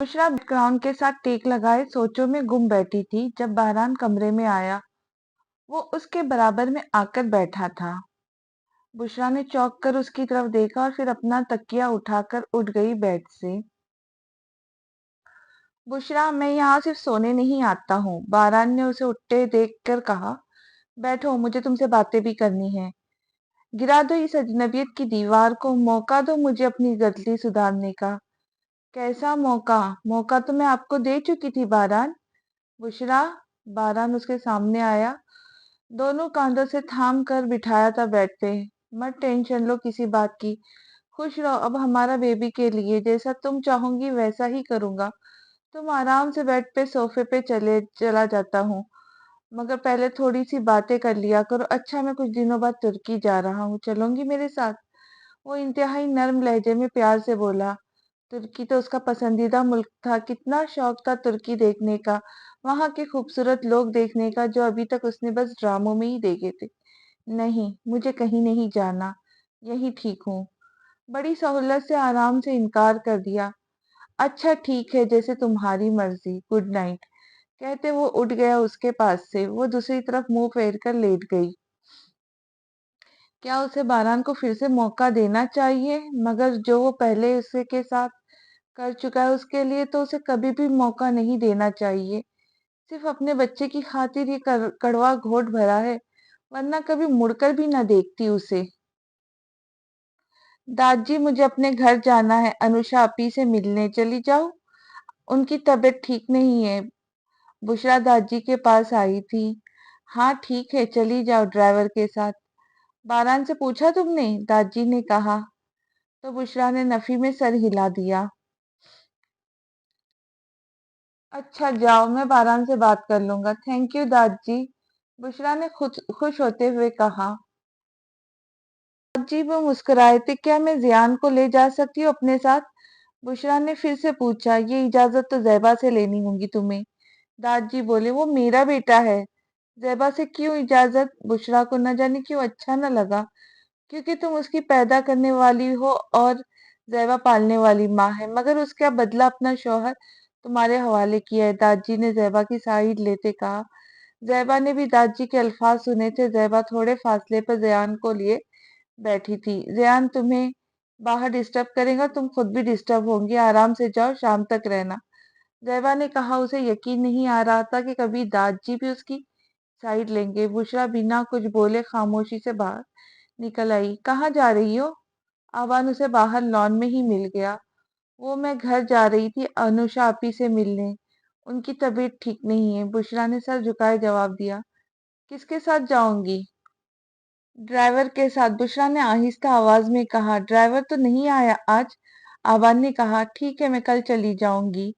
Bushra background के साथ take लगाए सोचों में गुम बैठी थी जब बारान कमरे में आया। वो उसके बराबर में आकर बैठा था। बुशरा ने चौंक कर उसकी तरफ देखा और फिर अपना तकिया उठाकर उठ गई बेड से। बुशरा, मैं यहाँ सिर्फ सोने नहीं आता हूँ, बारान ने उसे उठते देखकर कहा। बैठो, मुझे तुमसे बातें भी करनी है। गिरा दो इस अजनबियत की दीवार को, मौका दो मुझे अपनी गलती सुधारने का। कैसा मौका? मौका तो मैं आपको दे चुकी थी बारान। बुशरा, बारान उसके सामने आया, दोनों कांधों से थाम कर बिठाया था बेड पे। मत टेंशन लो किसी बात की, खुश रहो। अब हमारा बेबी के लिए जैसा तुम चाहोगी वैसा ही करूंगा। तुम आराम से बेड पे सोफे पे चला जाता हूँ, मगर पहले थोड़ी सी बातें कर लिया करो। अच्छा, मैं कुछ दिनों बाद तुर्की जा रहा हूँ, चलोगी मेरे साथ? वो इंतहाई नर्म लहजे में प्यार से बोला। तुर्की तो उसका पसंदीदा मुल्क था। कितना शौक था तुर्की देखने का, वहां के खूबसूरत लोग देखने का, जो अभी तक उसने बस ड्रामों में ही देखे थे। नहीं, मुझे कहीं नहीं जाना, यही ठीक हूँ। बड़ी सहूलत से आराम से इनकार कर दिया। अच्छा ठीक है, जैसे तुम्हारी मर्जी, गुड नाइट, कहते वो उठ गया उसके पास से। वो दूसरी तरफ मुंह फेर कर लेट गई। क्या उसे बारान को फिर से मौका देना चाहिए? मगर जो वो पहले उसे के साथ कर चुका है, उसके लिए तो उसे कभी भी मौका नहीं देना चाहिए। सिर्फ अपने बच्चे की खातिर ये कड़वा घोट भरा है, वरना कभी मुड़कर भी न देखती उसे। दादी, मुझे अपने घर जाना है, अनुषा आपी से मिलने चली जाऊं? उनकी तबीयत ठीक नहीं है। बुशरा दादी के पास आई थी। हाँ ठीक है, चली जाओ ड्राइवर के साथ। बारान से पूछा तुमने? दादी ने कहा। तो बुशरा ने नफी में सर हिला दिया। अच्छा जाओ, मैं बारान से बात कर लूंगा। थैंक यू दादी, बुशरा ने खुश होते हुए कहा। दादी वो मुस्कुराए थे। क्या मैं जियान को ले जा सकती हूँ अपने साथ? बुशरा ने फिर से पूछा। ये इजाजत तो जैबा से लेनी होगी तुम्हें। दादी बोले, वो मेरा बेटा है। जैबा से क्यों इजाजत? बुशरा को न जाने क्यों अच्छा न लगा। क्योंकि तुम उसकी पैदा करने वाली हो और जैबा पालने वाली माँ है, मगर उसका बदला अपना शौहर तुम्हारे हवाले किया है। दादी ने जैबा की साइड लेते कहा। जैबा ने भी दादी के अल्फाज सुने थे। जैबा थोड़े फासले पर जयान को लिए बैठी थी। जयान तुम्हें बाहर डिस्टर्ब करेगा, तुम खुद भी डिस्टर्ब होंगी, आराम से जाओ, शाम तक रहना। जैबा ने कहा। उसे यकीन नहीं आ रहा था कि कभी दादी भी उसकी साइड लेंगे। बुशरा बिना कुछ बोले खामोशी से बाहर निकल आई। कहाँ जा रही हो? आवान उसे बाहर लॉन में ही मिल गया। वो, मैं घर जा रही थी अनुषा आपी से मिलने, उनकी तबीयत ठीक नहीं है। बुशरा ने सर झुकाए जवाब दिया। किसके साथ जाऊंगी? ड्राइवर के साथ, बुशरा ने आहिस्ता आवाज में कहा। ड्राइवर तो नहीं आया आज? आवान ने कहा। ठीक है, मैं कल चली जाऊंगी।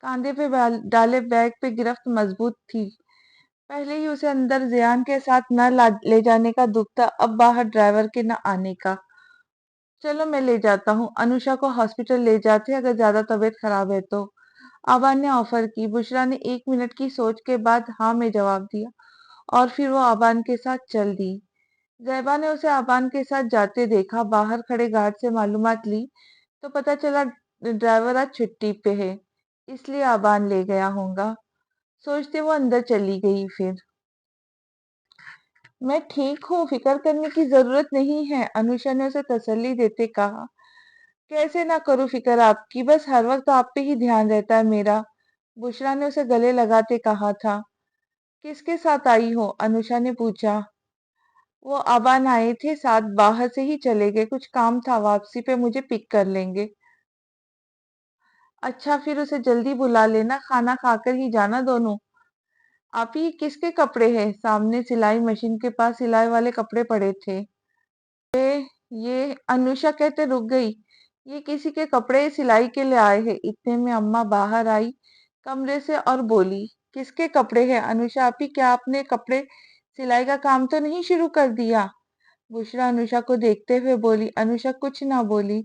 कांधे पे डाले बैग पे गिरफ्त मजबूत थी। पहले ही उसे अंदर जियान के साथ न ले जाने का दुख था, अब बाहर ड्राइवर के न आने का। चलो मैं ले जाता हूँ, अनुषा को हॉस्पिटल ले जाते हैं, अगर ज्यादा तबीयत खराब है तो। आबान ने ऑफर की। बुशरा ने 1 मिनट की सोच के बाद हाँ में जवाब दिया और फिर वो आबान के साथ चल दी। जैबा ने उसे आबान के साथ जाते देखा। बाहर खड़े गार्ड से मालूमात ली तो पता चला ड्राइवर आज छुट्टी पे है, इसलिए आबान ले गया होगा। सोचते वो अंदर चली गई। फिर, मैं ठीक हूँ, फिक्र करने की जरूरत नहीं है, अनुषा ने उसे तसल्ली देते कहा। कैसे ना करूँ फिक्र आपकी, बस हर वक्त आप पे ही ध्यान रहता है मेरा, बुशरा ने उसे गले लगाते कहा था। किसके साथ आई हो? अनुषा ने पूछा। वो अबान आए थे साथ, बाहर से ही चले गए, कुछ काम था, वापसी पे मुझे पिक कर लेंगे। अच्छा, फिर उसे जल्दी बुला लेना, खाना खाकर ही जाना दोनों। आप ही किसके कपड़े हैं? सामने सिलाई मशीन के पास सिलाई वाले कपड़े पड़े थे। ये अनुषा कहते रुक गई। ये किसी के कपड़े सिलाई के लिए आए हैं। इतने में अम्मा बाहर आई कमरे से और बोली। किसके कपड़े हैं अनुषा आपी? क्या आपने कपड़े सिलाई का काम तो नहीं शुरू कर दिया? बुशरा अनुषा को देखते हुए बोली। अनुषा कुछ ना बोली।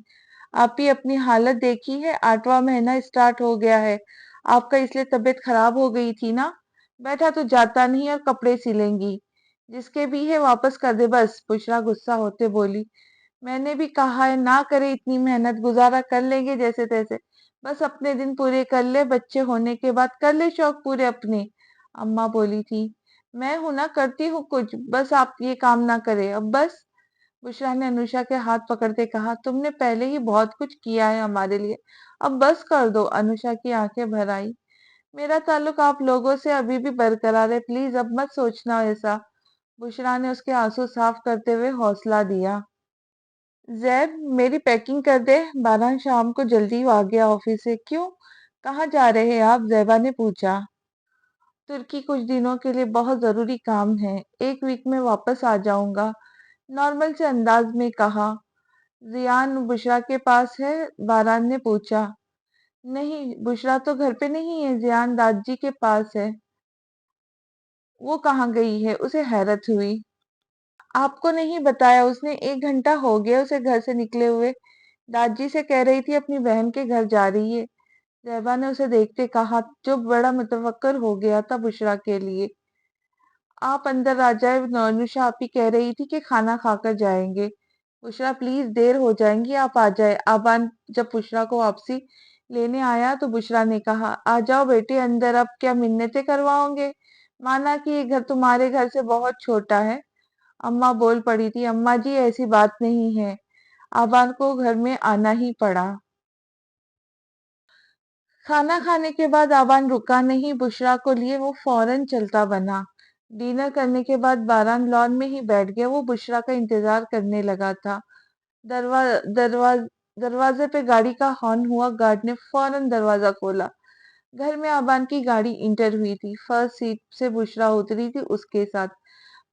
आप ही अपनी हालत देखी है, 8वां महीना स्टार्ट हो गया है आपका, इसलिए तबीयत खराब हो गई थी ना। बैठा तो जाता नहीं और कपड़े सिलेंगी, जिसके भी है वापस कर दे बस, बुशरा गुस्सा होते बोली। मैंने भी कहा है ना करे इतनी मेहनत, गुजारा कर लेंगे जैसे तैसे। बस अपने दिन पूरे कर ले, बच्चे होने के बाद कर ले शौक पूरे अपने। अम्मा बोली थी, मैं हूं ना, करती हूँ कुछ, बस आप ये काम ना करें अब बस। बुशरा ने अनुषा के हाथ पकड़ते कहा, तुमने पहले ही बहुत कुछ किया है हमारे लिए, अब बस कर दो। अनुषा की आंखें भर आई। मेरा ताल्लुक आप लोगों से अभी भी बरकरार है, प्लीज अब मत सोचना ऐसा। बुशरा ने उसके आंसू साफ करते हुए हौसला दिया। जैब, मेरी पैकिंग कर दे, बारह शाम को जल्दी आ गया ऑफिस से। क्यों, कहाँ जा रहे हैं आप, जैबा ने पूछा। तुर्की कुछ दिनों के लिए, बहुत जरूरी काम है, एक वीक में वापस आ जाऊंगा, नॉर्मल से अंदाज में कहा। जियान बुशरा के पास है, बारान ने पूछा। नहीं, बुशरा तो घर पे नहीं है, जियान दादी के पास है। वो कहाँ गई है, उसे हैरत हुई। आपको नहीं बताया उसने, 1 घंटा हो गया उसे घर से निकले हुए, दादी से कह रही थी अपनी बहन के घर जा रही है। जैबा ने उसे देखते कहा, जो बड़ा मुतवक्कर हो गया था बुशरा के लिए। आप अंदर आ जाए, नौनुशा आपी कह रही थी कि खाना खाकर जाएंगे। बुशरा प्लीज, देर हो जाएंगी, आप आ जाए। आबान जब बुशरा को वापसी लेने आया तो बुशरा ने कहा, आ जाओ बेटे अंदर, अब क्या मिन्नतें करवाओगे, माना कि ये घर तुम्हारे घर से बहुत छोटा है। अम्मा बोल पड़ी थी, अम्मा जी ऐसी बात नहीं है। आबान को घर में आना ही पड़ा। खाना खाने के बाद आबान रुका नहीं बुशरा को लिए, वो फौरन चलता बना। डिनर करने के बाद बारान लॉन में ही बैठ गया, वो बुशरा का इंतजार करने लगा था। दरवा दरवाज दरवाजे पे गाड़ी का हॉर्न हुआ, गार्ड ने फौरन दरवाजा खोला। घर में आबान की गाड़ी इंटर हुई थी, फर्स्ट सीट से बुशरा उतरी थी उसके साथ।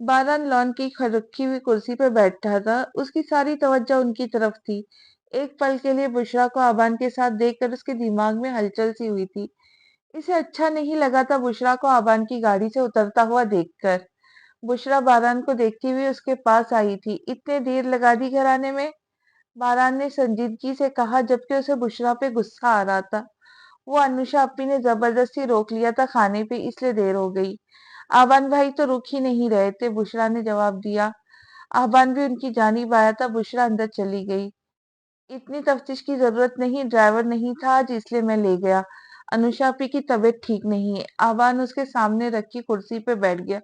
बारान लॉन की रखी हुई कुर्सी पर बैठा था, उसकी सारी तवज्जो उनकी तरफ थी। एक पल के लिए बुशरा को आबान के साथ देखकर उसके दिमाग में हलचल सी हुई थी। इसे अच्छा नहीं लगा था बुशरा को आबान की गाड़ी से उतरता हुआ देखकर। बुशरा बारान को देखती हुई उसके पास आई थी। इतने देर लगा दी घर आने में, बारान ने संजीदगी से कहा, जबकि उसे बुशरा पे गुस्सा आ रहा था। वो अनुषा अपी ने जबरदस्ती रोक लिया था खाने पे, इसलिए देर हो गई। आबान भाई तो रुक ही नहीं रहे थे, बुशरा ने जवाब दिया। आबान भी उनकी जानिब आया था। बुशरा अंदर चली गई। इतनी तफ्तीश की जरूरत नहीं, ड्राइवर नहीं था आज, इसलिए मैं ले गया। अनुषा पी की तबीयत ठीक नहीं है। आबान उसके सामने रखी कुर्सी पे बैठ गया।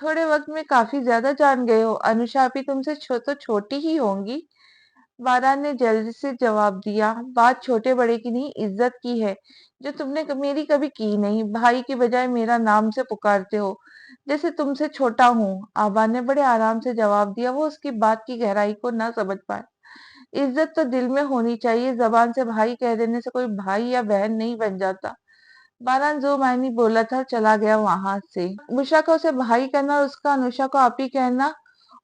थोड़े वक्त में काफी ज्यादा जान गए हो, अनुषा पी तुमसे तो छोटी ही होंगी। बारान ने जल्दी से जवाब दिया, बात छोटे बड़े की नहीं, इज्जत की है, जो तुमने मेरी कभी की नहीं। भाई की बजाय मेरा नाम से पुकारते हो, जैसे तुमसे छोटा हूँ। आबान ने बड़े आराम से जवाब दिया, वो उसकी बात की गहराई को ना समझ पाया। इज्जत तो दिल में होनी चाहिए, जबान से भाई कह देने से कोई भाई या बहन नहीं बन जाता। बारान जो मायनी बोला था चला गया वहां से। बुशरा का उसे भाई कहना और उसका अनुषा को आपी कहना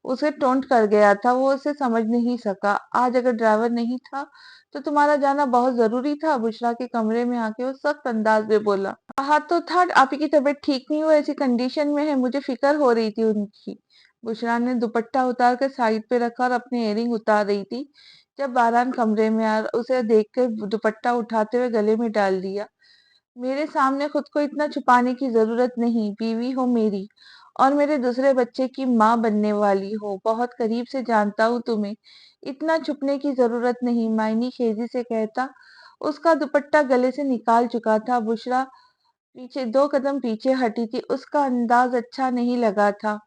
उसे टोंट कर गया था, वो उसे समझ नहीं सका। आज अगर ड्राइवर नहीं था तो तुम्हारा जाना बहुत जरूरी था, बुशरा के कमरे में आके वो सख्त अंदाज में बोला। कहा तो था आपी की तबीयत ठीक नहीं, हो ऐसी कंडीशन में है, मुझे फिक्र हो रही थी उनकी। बुशरा ने दुपट्टा उतार कर साइड पे रखा और अपनी इयरिंग उतार रही थी, जब बारान कमरे में आया। उसे देखकर दुपट्टा उठाते हुए गले में डाल दिया। मेरे सामने खुद को इतना छुपाने की जरूरत नहीं, बीवी हो मेरी और मेरे दूसरे बच्चे की माँ बनने वाली हो, बहुत करीब से जानता हूँ तुम्हें, इतना छुपने की जरूरत नहीं, मायनी खेजी से कहता। उसका दुपट्टा गले से निकाल चुका था। बुशरा पीछे 2 कदम पीछे हटी थी, उसका अंदाज अच्छा नहीं लगा था।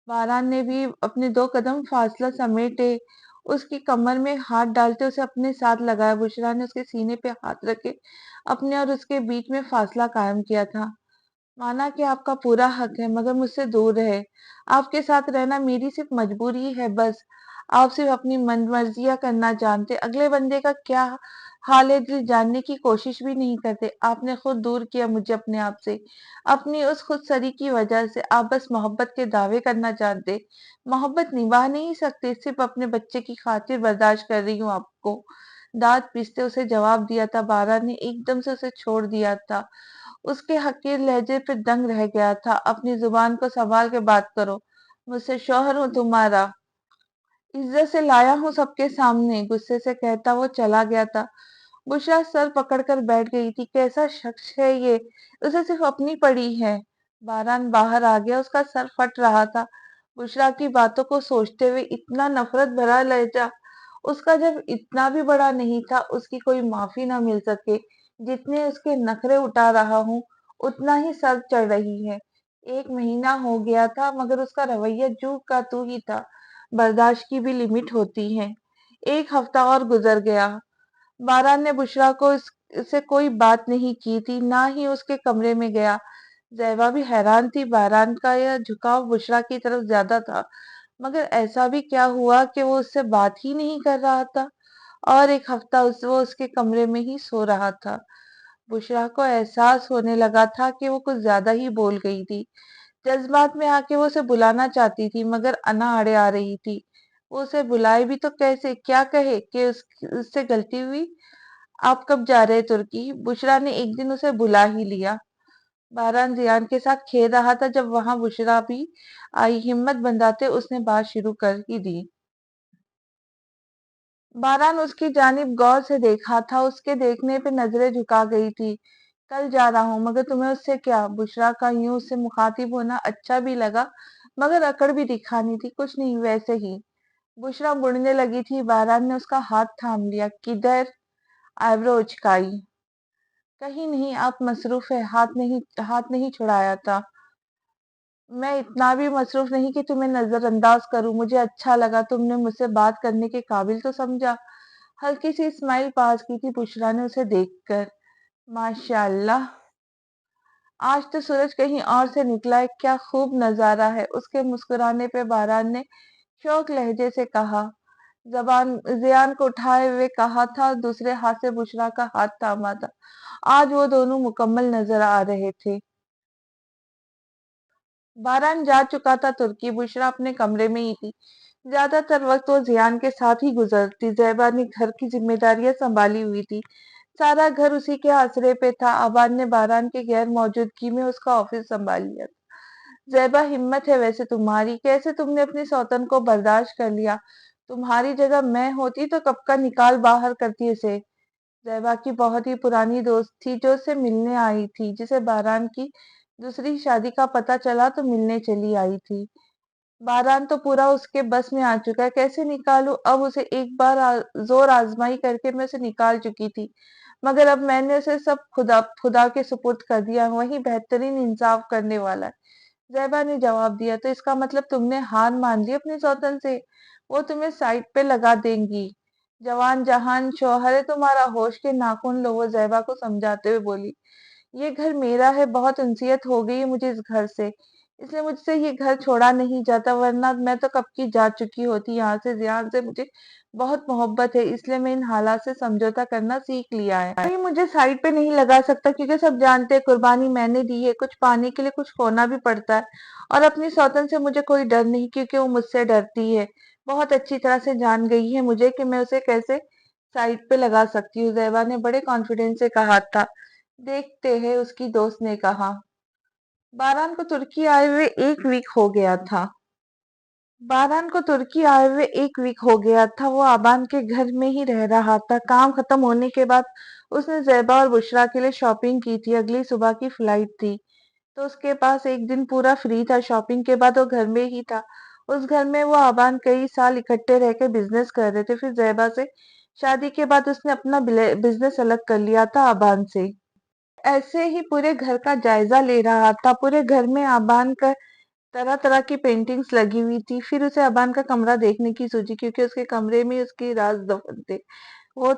बारान ने भी अपने 2 कदम फासला समेटे, उसकी कमर में हाथ डालते उसे अपने साथ लगाया। बुशरा ने उसके सीने पे हाथ रखे अपने और उसके बीच में फासला कायम किया था। माना कि आपका पूरा हक है, मगर मुझसे दूर रहे। आपके साथ रहना मेरी सिर्फ मजबूरी है, बस। आप सिर्फ अपनी मनमर्जियां करना जानते, अगले बंदे का क्या हाल है दिल जानने की कोशिश भी नहीं करते। आपने खुद दूर किया मुझे अपने आप से, अपनी उस खुदसरी की वजह से। आप बस मोहब्बत के दावे करना जानते, मोहब्बत निभा नहीं सकते। सिर्फ अपने बच्चे की खातिर बर्दाश्त कर रही हूँ आपको, दांत पीसते उसे जवाब दिया था। बारह ने एकदम से उसे छोड़ दिया था, उसके हकीर लहजे पे दंग रह गया था। अपनी जुबान को संभाल के बात करो, मुझसे शौहर हूं तुम्हारा, इज्जत से लाया हूं सबके सामने, गुस्से से कहता वो चला गया था। बुशरा सर पकड़कर बैठ गई थी। कैसा शख्स है ये, उसे सिर्फ अपनी पड़ी है। बारान बाहर आ गया, उसका सर फट रहा था। बुशरा की बातों को सोचते हुए, इतना नफरत भरा लहजा उसका जब इतना भी बड़ा नहीं था, उसकी कोई माफी ना मिल सके। जितने उसके नखरे उठा रहा हूँ, उतना ही सर चढ़ रही है। 1 महीना हो गया था, मगर उसका रवैया जू का तू ही था। बर्दाश्त की भी लिमिट होती है। 1 हफ्ता और गुजर गया। बारान ने बुशरा को इससे कोई बात नहीं की थी, ना ही उसके कमरे में गया। जैबा भी हैरान थी, बारान का यह झुकाव बुशरा की तरफ ज्यादा था। मगर ऐसा भी क्या हुआ कि वो उससे बात ही नहीं कर रहा था? और 1 हफ्ता वो उसके कमरे में ही सो रहा था। बुशरा को एहसास होने लगा था कि वो कुछ ज्यादा ही बोल गई थी। जज्बात में आके वो उसे बुलाना चाहती थी, मगर अना आड़े आ रही थी। वो उसे बुलाए भी तो कैसे, क्या कहे कि उससे गलती हुई। आप कब जा रहे तुर्की? बुशरा ने एक दिन उसे बुला ही लिया। बारान जियान के साथ खेल रहा था जब वहां बुशरा भी आई। हिम्मत बंधाते उसने बात शुरू कर ही दी। बारान उसकी जानिब गौर से देखा था, उसके देखने पे नजरें झुका गई थी। कल जा रहा हूँ, मगर तुम्हें उससे क्या? बुशरा का यूं उससे मुखातिब होना अच्छा भी लगा, मगर अकड़ भी दिखानी थी। कुछ नहीं, वैसे ही। बुशरा मुड़ने लगी थी, बारान ने उसका हाथ थाम लिया। किधर? आईब्रो उचकाई। कहीं नहीं, आप मसरूफ है। हाथ नहीं छुड़ाया था। मैं इतना भी मसरूफ नहीं कि तुम्हें नजरअंदाज करूं। मुझे अच्छा लगा, तुमने मुझसे बात करने के काबिल तो समझा। हल्की सी स्माइल पास की थी बुशरा ने उसे देखकर। माशाल्लाह, आज तो सूरज कहीं और से निकला है। क्या खूब नजारा है। उसके मुस्कुराने पे बारान ने शौक लहजे से कहा। जबान जियान को उठाए हुए कहा था, दूसरे हाथ से बुशरा का हाथ थामा था। आज वो दोनों मुकम्मल नजर आ रहे थे। बारान जा चुका था तुर्की। बुशरा अपने कमरे में ही थी। ज्यादातर वक्त वो जियान के साथ ही गुजरती। जैबा ने घर की जिम्मेदारियां संभाली हुई थी। सारा घर उसी के आसरे पे था। आबाद ने बारान के गैर मौजूदगी में उसका ऑफिस संभाल लिया। जैबा, हिम्मत है वैसे तुम्हारी। कैसे तुमने अपनी सौतन को बर्दाश्त कर लिया? तुम्हारी जगह मैं होती तो कब का निकाल बाहर करती उसे। जैबा की बहुत ही पुरानी दोस्त थी जो उससे मिलने आई थी, जिसे बारान की दूसरी शादी का पता चला तो मिलने चली आई थी। बारान तो पूरा उसके बस में आ चुका है। कैसे निकालूं? अब उसे एक बार जोर आजमाई करके मैं उसे निकाल चुकी थी, मगर अब मैंने उसे सब खुदा खुदा के सुपुर्द कर दिया। वही बेहतरीन इंसाफ करने वाला है। ज़ैबा ने जवाब दिया। तो इसका मतलब तुमने हार मान ली अपनी सौतन से? वो तुम्हें साइड पे लगा देंगी। जवान जहान शौहर है तुम्हारा, होश के नाखून लो। वो ज़ैबा को समझाते हुए बोली। ये घर मेरा है। बहुत उनसियत हो गई है मुझे इस घर से, इसलिए मुझसे ये घर छोड़ा नहीं जाता, वरना मैं तो कब की जा चुकी होती यहाँ से। जियान से मुझे बहुत मोहब्बत है, इसलिए मैं इन हालात से समझौता करना सीख लिया है। कोई मुझे साइड पे नहीं लगा सकता, क्योंकि सब जानते हैं कुर्बानी मैंने दी है। कुछ पाने के लिए कुछ खोना भी पड़ता है। और अपनी सौतन से मुझे कोई डर नहीं, क्योंकि वो मुझसे डरती है। बहुत अच्छी तरह से जान गई है मुझे कि मैं उसे कैसे साइड पे लगा सकती हूँ। जैबा ने बड़े कॉन्फिडेंस से कहा था। देखते हैं, उसकी दोस्त ने कहा। बारान को तुर्की आए हुए 1 वीक हो गया था। बारान को तुर्की आए हुए 1 वीक हो गया था। वो आबान के घर में ही रह रहा था। काम खत्म होने के बाद उसने जैबा और बुशरा के लिए शॉपिंग की थी। अगली सुबह की फ्लाइट थी, तो उसके पास एक दिन पूरा फ्री था। शॉपिंग के बाद वो घर में ही था। उस घर में वो आबान कई साल इकट्ठे रह के बिजनेस कर रहे थे। फिर जैबा से शादी के बाद उसने अपना बिजनेस अलग कर लिया था आबान से। ऐसे ही पूरे घर का जायजा ले रहा था। पूरे घर में अबान का तरह तरह की पेंटिंग्स लगी हुई थी। फिर उसे अबान का कमरा देखने की सूझी, क्योंकि उसके कमरे में उसकी राज दफन थे। वो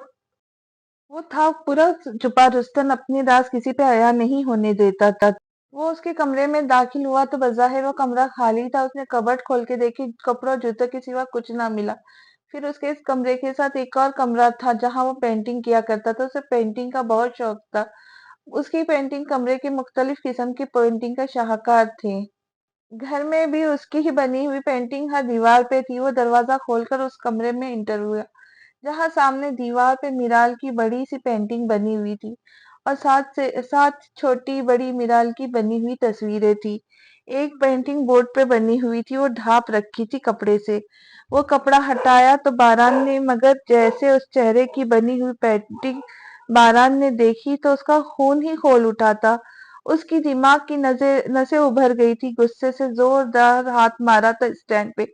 वो था पूरा छुपा रुस्तम, अपनी राज किसी पे आया नहीं होने देता था। वो उसके कमरे में दाखिल हुआ तो बज़ाहिर वो कमरा खाली था। उसने कबर्ड खोल के देखी, कपड़ा जूते के सिवा कुछ ना मिला। फिर उसके इस कमरे के साथ एक और कमरा था, जहां वो पेंटिंग किया करता था। उसे पेंटिंग का बहुत शौक था। उसकी पेंटिंग कमरे की मुख्तलिफ किस्म की पेंटिंग का शाहकार थे। घर में भी उसकी ही बनी हुई पेंटिंग हर दीवार पे थी। वो दरवाजा खोलकर उस कमरे में इंटर हुआ, जहां सामने दीवार पे मिराल की बड़ी सी पेंटिंग बनी हुई थी, और साथ छोटी बड़ी मिराल की बनी हुई तस्वीरें थी। एक पेंटिंग बोर्ड पे बनी हुई थी, वो ढाप रखी थी कपड़े से। वो कपड़ा हटाया तो बारान ने, मगर जैसे उस चेहरे की बनी हुई पेंटिंग बारान ने देखी तो उसका खून ही खोल उठा था। उसकी दिमाग की नसें उभर गई थी। गुस्से से जोरदार हाथ मारा था स्टैंड पे।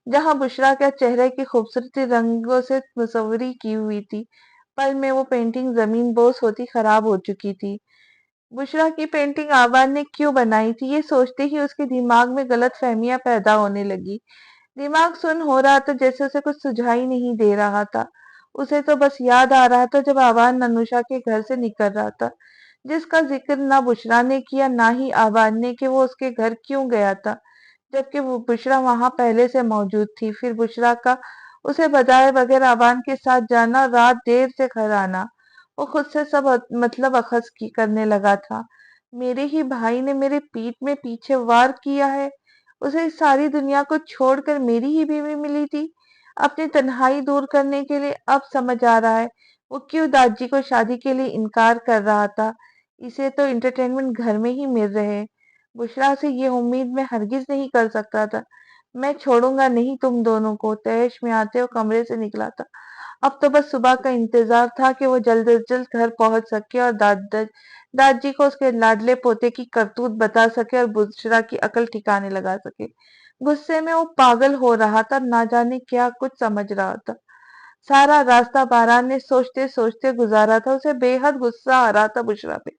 जहाँ बुशरा के चेहरे की खूबसूरती रंगों से मुसव्वरी की हुई थी। पल में वो पेंटिंग जमीन बोस होती खराब हो चुकी थी। बुशरा की पेंटिंग आबाद ने क्यों बनाई थी, ये सोचते ही उसके दिमाग में गलत फहमियां पैदा होने लगी। दिमाग सुन हो रहा था, जैसे उसे कुछ सुझाई नहीं दे रहा था। उसे तो बस याद आ रहा था जब आबाद ननूशा के घर से निकल रहा था, जिसका जिक्र ना बुशरा ने किया ना ही आबाद ने कि वो उसके घर क्यों गया था, जबकि वो बुशरा वहां पहले से मौजूद थी। फिर बुशरा का उसे बताए बगैर आबाद के साथ जाना, रात देर से घर आना। वो खुद से सब मतलब अखज की करने लगा था। मेरे ही भाई ने मेरे पीठ में पीछे वार किया है। उसे इस सारी दुनिया को छोड़कर मेरी ही बीवी मिली थी अपनी तन्हाई दूर करने के लिए। अब समझ आ रहा है वो क्यों दादी को शादी के लिए इनकार कर रहा था। इसे तो एंटरटेनमेंट घर में ही मिल रहे। बुशरा से ये उम्मीद मैं हरगिज नहीं कर सकता था। मैं छोड़ूंगा नहीं तुम दोनों को। तैश में आते वो कमरे से निकला था। अब तो बस सुबह का इंतजार था कि वो जल्द से जल्द घर पहुंच सके और दादाजी को उसके लाडले पोते की करतूत बता सके और बुशरा की अकल ठिकाने लगा सके। गुस्से में वो पागल हो रहा था, ना जाने क्या कुछ समझ रहा था। सारा रास्ता बारान ने सोचते सोचते गुजारा था। उसे बेहद गुस्सा आ रहा था बुशरा पे,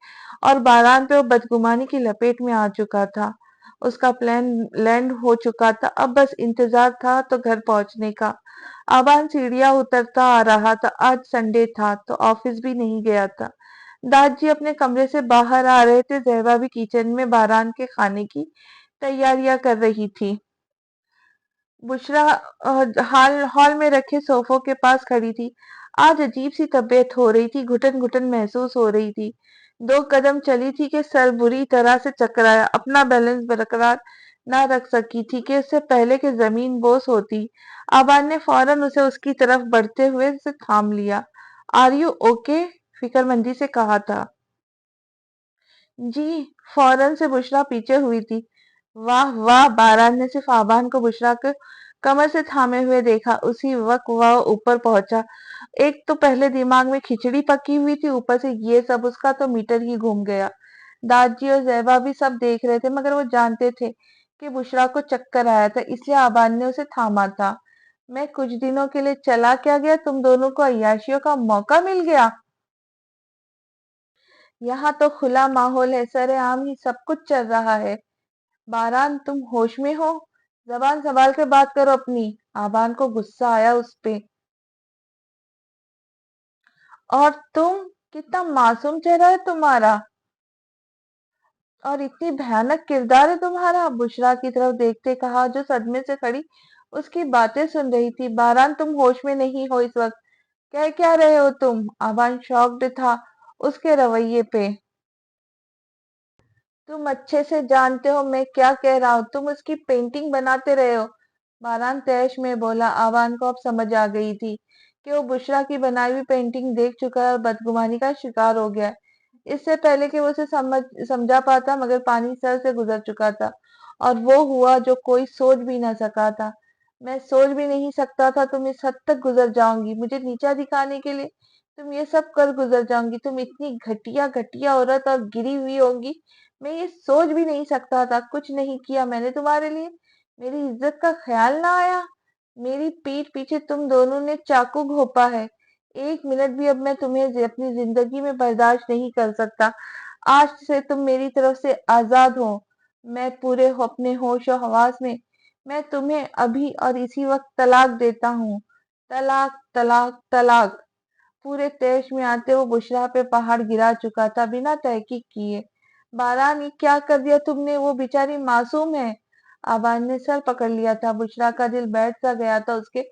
और बारान पे वो बदगुमानी की लपेट में आ चुका था। उसका प्लान लैंड हो चुका था, अब बस इंतजार था तो घर पहुंचने का। आबान सीढ़ियां उतरता आ रहा था। आज संडे था तो ऑफिस भी नहीं गया था। दादाजी अपने कमरे से बाहर आ रहे थे। जहबा भी किचन में बारान के खाने की तैयारियां कर रही थी। बुशरा हॉल हॉल में रखे सोफों के पास खड़ी थी। आज अजीब सी तबीयत हो रही थी, घुटन घुटन महसूस हो रही थी। 2 कदम चली थी कि सर बुरी तरह से चकराया। अपना बैलेंस बरकरार न रख सकी थी कि इससे पहले कि जमीन बोस होती। आबाद ने फौरन उसे उसकी तरफ बढ़ते हुए से थाम लिया। Are you okay? फिक्रमंदी से कहा था। जी। फौरन से बुशरा पीछे हुई थी। वाह वाह! बारान ने सिर्फ आबान को बुशरा के कमर से थामे हुए देखा, उसी वक्त वह ऊपर पहुंचा। एक तो पहले दिमाग में खिचड़ी पकी हुई थी, ऊपर से ये सब। उसका तो मीटर ही घूम गया। दादी और जैबा भी सब देख रहे थे, मगर वो जानते थे कि बुशरा को चक्कर आया था, इसलिए आबान ने उसे थामा था। मैं कुछ दिनों के लिए चला क्या गया? तुम दोनों को अय्याशियों का मौका मिल गया। यहाँ तो खुला माहौल है, सरेआम ही सब कुछ चल रहा है। बारान, तुम होश में हो? जबान संभाल के बात करो अपनी। आबान को गुस्सा आया उस पे। और तुम, कितना मासूम चेहरा है तुम्हारा, और इतनी भयानक किरदार है तुम्हारा। बुशरा की तरफ देखते कहा, जो सदमे से खड़ी उसकी बातें सुन रही थी। बारान, तुम होश में नहीं हो इस वक्त। कह क्या रहे हो तुम? आबान शॉक्ड था उसके रवैये पे। तुम अच्छे से जानते हो मैं क्या कह रहा हूँ। तुम उसकी पेंटिंग बनाते रहे हो। बारान तैश में बोला। आवान को अब समझ आ गई थी कि वो बुशरा की बनाई हुई पेंटिंग देख चुका है और बदगुमानी का शिकार हो गया है। इससे पहले कि वो उसे समझा पाता, मगर पानी सर से गुजर चुका था, और वो हुआ जो कोई सोच भी ना सका था। मैं सोच भी नहीं सकता था तुम इस हद तक गुजर जाओगी। मुझे नीचा दिखाने के लिए तुम ये सब कर गुजर जाओगी। तुम इतनी घटिया घटिया औरत और गिरी हुई होंगी, मैं ये सोच भी नहीं सकता था। कुछ नहीं किया मैंने तुम्हारे लिए? मेरी इज्जत का ख्याल ना आया? मेरी पीठ पीछे तुम दोनों ने चाकू घोंपा है। 1 मिनट भी अब मैं तुम्हें अपनी जिंदगी में बर्दाश्त नहीं कर सकता। आज से तुम मेरी तरफ से आजाद हो। मैं पूरे अपने होश और हवास में मैं तुम्हें अभी और इसी वक्त तलाक देता हूँ। तलाक तलाक तलाक! पूरे तैश में आते वो बुशरा पे पहाड़ गिरा चुका था बिना तहकीक किए। बारान, ये क्या कर दिया तुमने? वो बेचारी मासूम है। आबान ने सर पकड़ लिया था। बुशरा का दिल बैठ सा गया था। उसके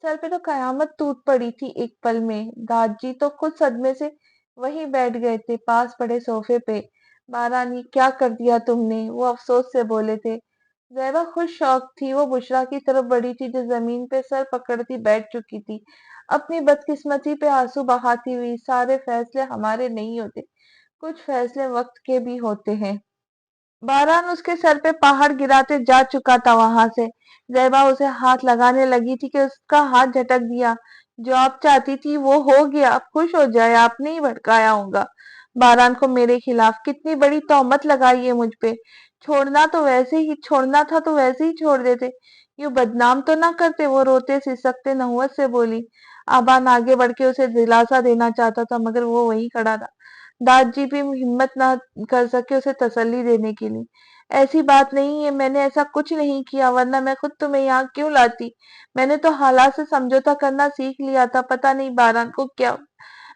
सर पे तो कयामत टूट पड़ी थी एक पल में। दादाजी तो खुद सदमे से वहीं बैठ गए थे, पास पड़े सोफे पे। बारान, ये क्या कर दिया तुमने? वो अफसोस से बोले थे। जैबा खुद शौक थी। वो बुशरा की तरफ बढ़ी थी, जो जमीन पे सर पकड़ती बैठ चुकी थी, अपनी बदकिस्मती पे आंसू बहाती हुई। सारे फैसले हमारे नहीं होते, कुछ फैसले वक्त के भी होते हैं। बारान उसके सर पे पहाड़ गिराते जा चुका था वहां से। जैबा उसे हाथ लगाने लगी थी कि उसका हाथ झटक दिया। जो आप चाहती थी वो हो गया, अब खुश हो जाए। आपने ही भड़काया होगा बारान को मेरे खिलाफ। कितनी बड़ी तोहमत लगाई है मुझ पे। छोड़ना था तो वैसे ही छोड़ देते। यूं बदनाम तो ना करते, वो रोते सिसकते नहुअत से बोली। आबान आगे बढ़ के उसे दिलासा देना चाहता था, मगर वो वहीं खड़ा था। दादाजी भी हिम्मत ना कर सके उसे तसल्ली देने के लिए। ऐसी बात नहीं है, मैंने ऐसा कुछ नहीं किया, वरना मैं खुद तुम्हें यहाँ क्यों लाती। मैंने तो हालात से समझौता करना सीख लिया था। पता नहीं बारान को क्या,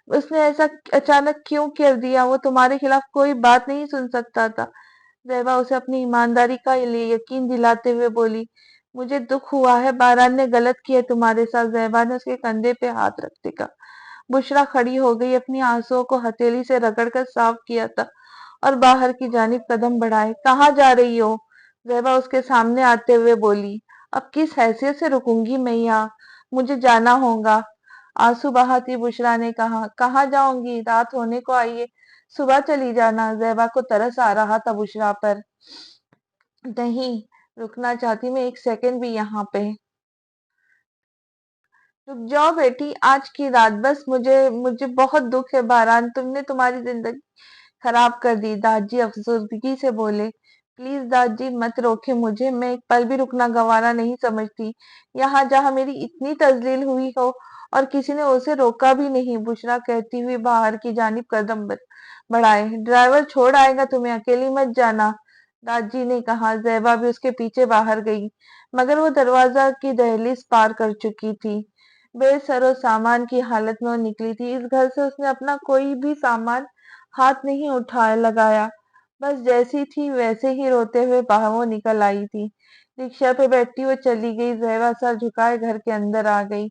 उसने ऐसा अचानक क्यों कर दिया। वो तुम्हारे खिलाफ कोई बात नहीं सुन सकता था। ज़ेबा उसे अपनी ईमानदारी का यकीन दिलाते हुए बोली, मुझे दुख हुआ है, बारान ने गलत किया तुम्हारे साथ। ज़ेबा ने उसके कंधे पे हाथ रखते कहा। बुशरा खड़ी हो गई, अपनी आंसुओं को हथेली से रगड़कर साफ किया था और बाहर की जानिब कदम बढ़ाए। कहाँ जा रही हो? ज़ेबा उसके सामने आते हुए बोली। अब किस हैसियत से रुकूंगी मैं यहाँ? मुझे जाना होगा। आंसू बहाती बुशरा ने कहा, कहाँ जाऊंगी? रात होने को आई है, सुबह चली जाना। ज़ेबा को तरस आ रहा था बुशरा पर। नहीं, रुकना चाहती मैं एक सेकंड भी यहाँ पे। रुक जाओ बेटी, आज की रात बस। मुझे मुझे बहुत दुख है बारान, तुमने तुम्हारी जिंदगी खराब कर दी। दादाजी अफसरदगी से बोले। प्लीज दादाजी मत रोके मुझे, मैं एक पल भी रुकना गवारा नहीं समझती। यहाँ जहाँ मेरी इतनी तजलील हुई हो और किसी ने उसे रोका भी नहीं। बुशरा कहती हुई बाहर की जानिब कदम बढ़ाए। ड्राइवर छोड़ आएगा तुम्हें, अकेली मत जाना, दादाजी ने कहा। ज़ेबा भी उसके पीछे बाहर गई, मगर वो दरवाजा की दहलीज पार कर चुकी थी। बेसरो सामान की हालत में वो निकली थी। इस घर से उसने अपना कोई भी सामान हाथ नहीं उठा लगाया। बस जैसी थी वैसे ही रोते हुए बाहर वो निकल आई थी। रिक्शा पे बैठी वो चली गई। ज़ेबा सर झुकाए घर के अंदर आ गई।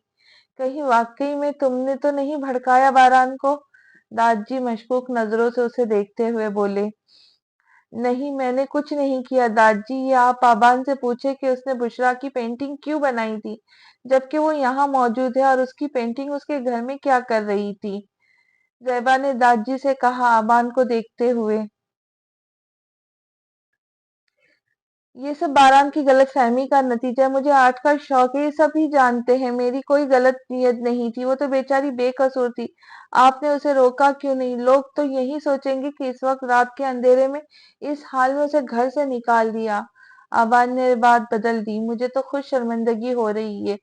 कहीं वाकई में तुमने तो नहीं भड़काया बारान को? दादाजी मशकूक नजरों से उसे देखते हुए बोले। नहीं, मैंने कुछ नहीं किया दादाजी। ये आप आबान से पूछे कि उसने बुशरा की पेंटिंग क्यों बनाई थी, जबकि वो यहाँ मौजूद है, और उसकी पेंटिंग उसके घर में क्या कर रही थी। ज़ेबा ने दादाजी से कहा, आबान को देखते हुए। ये सब बारान की गलतफहमी का नतीजा है। मुझे आर्ट का शौक है, ये सभी जानते हैं। मेरी कोई गलत नीयत नहीं थी, वो तो बेचारी बेकसूर थी। आपने उसे रोका क्यों नहीं? लोग तो यही सोचेंगे कि इस वक्त रात के अंधेरे में इस हाल में उसे घर से निकाल दिया। आबाद ने बात बदल दी। मुझे तो खुद शर्मिंदगी हो रही है।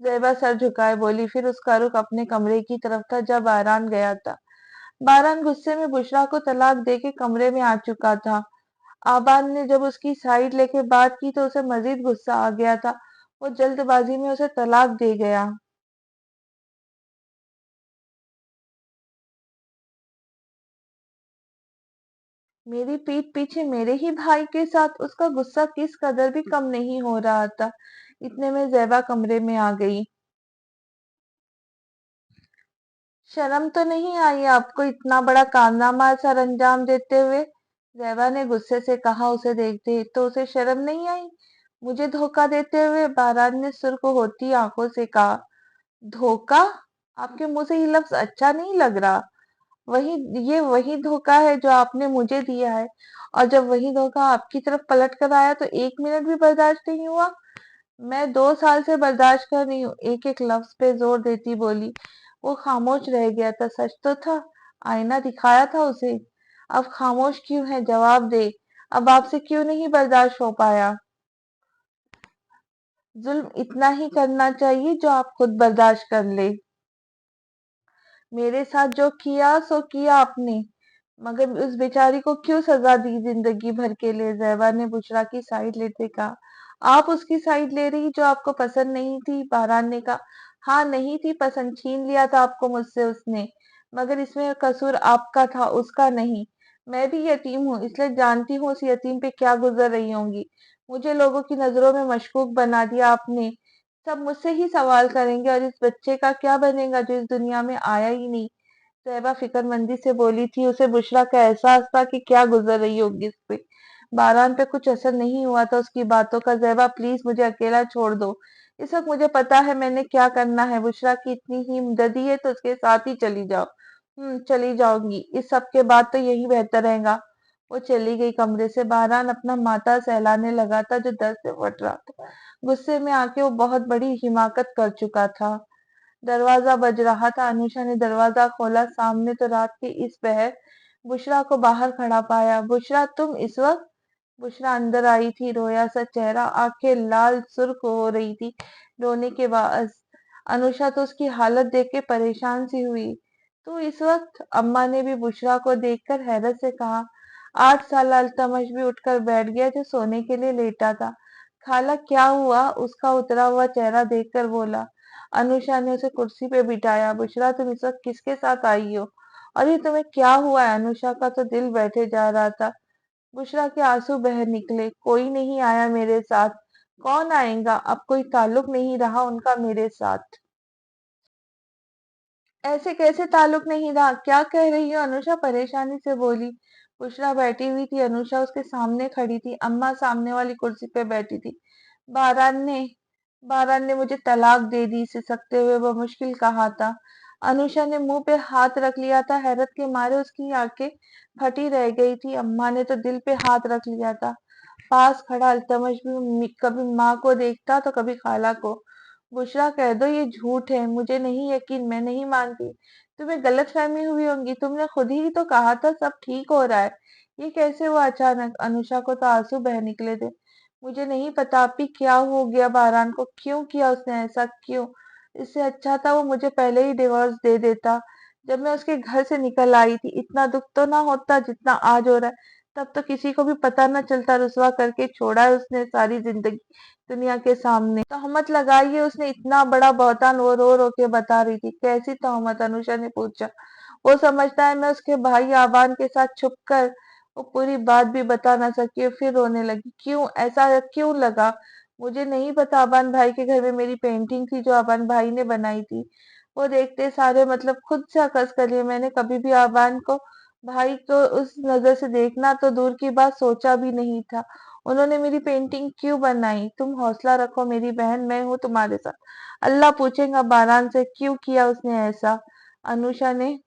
ज़ेबा सर झुकाए बोली, फिर उसका रुख अपने कमरे की तरफ था जब बारान गया था। बारान गुस्से में बुशरा को तलाक देके कमरे में आ चुका था। आबाद ने जब उसकी साइड लेके बात की तो उसे मजीद गुस्सा आ गया था। वो जल्दबाजी में उसे तलाक दे गया। मेरी पीठ पीछे मेरे ही भाई के साथ उसका गुस्सा किस कदर भी कम नहीं हो रहा था। इतने में ज़ेबा कमरे में आ गई। शर्म तो नहीं आई आपको इतना बड़ा कारनामा सर अंजाम देते हुए? ज़ेबा ने गुस्से से कहा। उसे देखते ही तो उसे शर्म नहीं आई? मुझे धोखा देते हुए? बारात ने सुर्ख होती आंखों से कहा। धोखा? आपके मुंह से ये लफ्ज अच्छा नहीं लग रहा। वही, ये वही धोखा है जो आपने मुझे दिया है, और जब वही धोखा आपकी तरफ पलट कर आया तो एक मिनट भी बर्दाश्त नहीं हुआ। मैं 2 साल से बर्दाश्त कर रही हूँ, एक एक लफ्ज पे जोर देती बोली। वो खामोश रह गया था। सच तो था, आईना दिखाया था उसे। अब खामोश क्यों है? जवाब दे। अब आपसे क्यों नहीं बर्दाश्त हो पाया? जुल्म इतना ही करना चाहिए जो आप खुद बर्दाश्त कर ले। मेरे साथ जो किया सो किया आपने, मगर उस बेचारी को क्यों सजा दी जिंदगी भर के लिए? ज़ैबा ने बुशरा की साइड लेते कहा। आप उसकी साइड ले रही जो आपको पसंद नहीं थी? बारान ने कहा। हाँ, नहीं थी पसंद, छीन लिया था आपको मुझसे उसने, मगर इसमें कसूर आपका था, उसका नहीं। मैं भी यतीम हूँ, इसलिए जानती हूँ उस यतीम पे क्या गुजर रही होंगी। मुझे लोगों की नजरों में मशकूक बना दिया आपने। सब मुझसे ही सवाल करेंगे, और इस बच्चे का क्या बनेगा जो इस दुनिया में आया ही नहीं। तैयबा फिक्रमंदी से बोली थी। उसे बुशरा का एहसास था कि क्या गुजर रही होगी इस पे। बारान पे कुछ असर नहीं हुआ था उसकी बातों का। ज़ैबा प्लीज मुझे अकेला छोड़ दो, इस वक्त मुझे पता है मैंने क्या करना है। बुशरा की इतनी ही हमदर्दी है तो उसके साथ ही चली जाओ। चली जाऊंगी, इस सब के बाद तो यही बेहतर रहेगा। वो चली गई कमरे से। बारान अपना माथा सहलाने लगा था जो दर्द से फट रहा था। गुस्से में आके वो बहुत बड़ी हिमाकत कर चुका था। दरवाजा बज रहा था। अनुषा ने दरवाजा खोला। सामने तो रात के इस पहर बुशरा को बाहर खड़ा पाया। बुशरा, तुम इस वक्त? बुशरा अंदर आई थी, रोया सा चेहरा, आंखें लाल सुर्ख हो रही थी रोने के बाद। अनुषा तो उसकी हालत देख के परेशान सी हुई। तो इस वक्त अम्मा ने भी बुशरा को देखकर हैरत से कहा। 8 साल अल्तमश भी उठकर बैठ गया जो सोने के लिए लेटा था। खाला क्या हुआ? उसका उतरा हुआ चेहरा देखकर बोला। अनुषा ने उसे कुर्सी पे बिठाया। बुशरा तुम इस वक्त किसके साथ आई हो? और ये तुम्हें क्या हुआ है? अनुषा का तो दिल बैठे जा रहा था। बुशरा के आंसू बह निकले। कोई नहीं आया मेरे साथ। कौन आएगा? अब कोई ताल्लुक नहीं रहा उनका मेरे साथ। ऐसे कैसे ताल्लुक नहीं रहा? क्या कह रही हो? अनुषा परेशानी से बोली। बुशरा बैठी हुई थी। अनुषा उसके सामने खड़ी थी। अम्मा सामने वाली कुर्सी पे बैठी थी। बारान ने बारान ने मुझे तलाक दे दी, सिसकते हुए वो मुश्किल कहा था। अनुषा ने मुंह पे हाथ रख लिया था। हैरत के मारे उसकी आंखें फटी रह गई थी। अम्मा ने तो दिल पे हाथ रख लिया था। पास खड़ा अल्तमश भी कभी माँ को देखता तो कभी खाला को। बुशरा कह दो ये झूठ है, मुझे नहीं यकीन, मैं नहीं मानती। तुम्हें गलतफहमी हुई होगी, तुमने खुद ही तो कहा था सब ठीक हो रहा है। ये कैसे हुआ अचानक? अनुषा को तो आंसू बह निकले थे। मुझे नहीं पता अभी क्या हो गया बारान को, क्यों किया उसने ऐसा, क्यों? इससे अच्छा था वो मुझे पहले ही डिवोर्स दे देता। जब मैं उसके घर से निकल आई थी इतना दुख तो ना होता जितना आज हो रहा है। तब तो किसी को भी पता न चलता, रुसवा करके छोड़ा है उसने सारी जिंदगी दुनिया के सामने। तहमत लगाई है उसने, इतना बड़ा बहतान। वो रो रो के बता रही थी। कैसी तहमत? अनुषा ने पूछा। वो समझता है मैं उसके भाई आबान के साथ छुप कर वो पूरी बात भी बता ना सकी। फिर रोने लगी। क्यों ऐसा क्यों लगा? मुझे नहीं पता। आबान भाई के घर में मेरी पेंटिंग थी जो आबान भाई ने बनाई थी। वो देखते सारे मतलब खुद से अकस कर लिए। मैंने कभी भी आबान को भाई को उस नजर से देखना तो दूर की बात सोचा भी नहीं था। उन्होंने मेरी पेंटिंग क्यों बनाई? तुम हौसला रखो मेरी बहन, मैं हूं तुम्हारे साथ। अल्लाह पूछेगा बारान से क्यों किया उसने ऐसा। अनुषा ने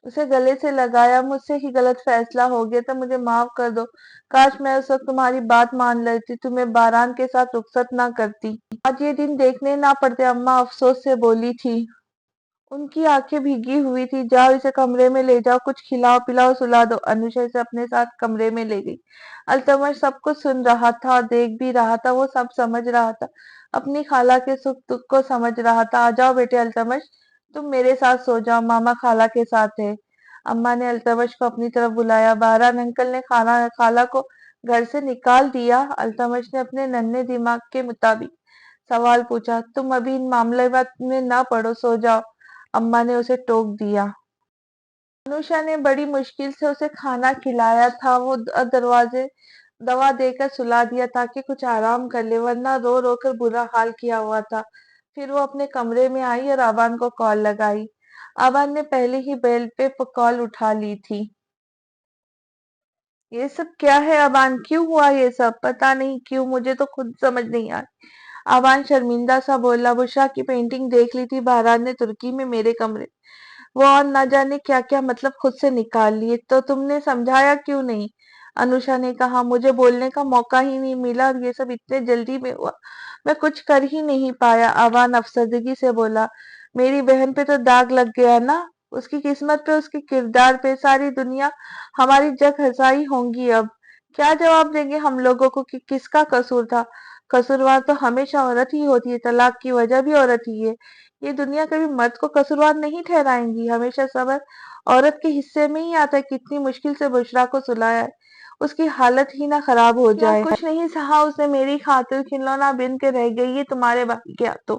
उसे गले से लगाया। मुझसे ही गलत फैसला हो गया था, मुझे माफ कर दो। काश मैं उस वक्त तुम्हारी बात मान लेती, तुम्हें बारान के साथ रुखसत ना करती। आज ये दिन देखने ना पड़ते, अम्मा अफसोस से बोली थी। उनकी आंखें भीगी हुई थी। जाओ इसे कमरे में ले जाओ, कुछ खिलाओ पिलाओ, सुला दो। अनुषा इसे अपने साथ कमरे में ले गई। अल्तमश सब कुछ सुन रहा था और देख भी रहा था। वो सब समझ रहा था, अपनी खाला के सुख दुख को समझ रहा था। आ जाओ बेटे अल्तमश, तुम मेरे साथ सो जाओ, मामा खाला के साथ है। अम्मा ने अल्तमश को अपनी तरफ बुलाया। बारान अंकल ने खाना खाला को घर से निकाल दिया। अल्तमश ने अपने नन्हे दिमाग के मुताबिक सवाल पूछा। तुम अभी इन मामले में ना पड़ो, सो जाओ। अम्मा ने उसे टोक दिया। अनुषा ने बड़ी मुश्किल से उसे खाना खिलाया था। वो दरवाजे दवा देकर सुला दिया ताकि कुछ आराम कर ले, वरना रो रो कर बुरा हाल किया हुआ था। फिर वो अपने कमरे में आई और आबान को कॉल लगाई। आबान ने पहले ही बेल पे कॉल उठा ली थी। ये सब क्या है अबान? क्यों हुआ ये सब? पता नहीं क्यों, मुझे तो खुद समझ नहीं आ। अबान शर्मिंदा सा बोला। बुशरा की पेंटिंग देख ली थी बारात ने तुर्की में मेरे कमरे। वो और ना जाने क्या क्या मतलब खुद से निकाल लिए। तो तुमने समझाया क्यों नहीं? अनुषा ने कहा। मुझे बोलने का मौका ही नहीं मिला और ये सब इतने जल्दी में हुआ, मैं कुछ कर ही नहीं पाया। अबान अफसरदगी से बोला। मेरी बहन पे तो दाग लग गया ना, उसकी किस्मत पे, उसके किरदार पे। सारी दुनिया हमारी जग हंसाई होंगी। अब क्या जवाब देंगे हम लोगों को कि किसका कसूर था? कसूरवार तो हमेशा औरत ही होती है, तलाक की वजह भी औरत ही है। ये दुनिया कभी मर्द को कसूरवार नहीं ठहराएंगी। हमेशा सबर औरत के हिस्से में ही आता है। कितनी मुश्किल से बुशरा को सुलाया है, उसकी हालत ही ना खराब हो जाए। कुछ नहीं सहा उसने मेरी खातिर, खिलौना बिन के रह गई है तुम्हारे भाई के हाथों।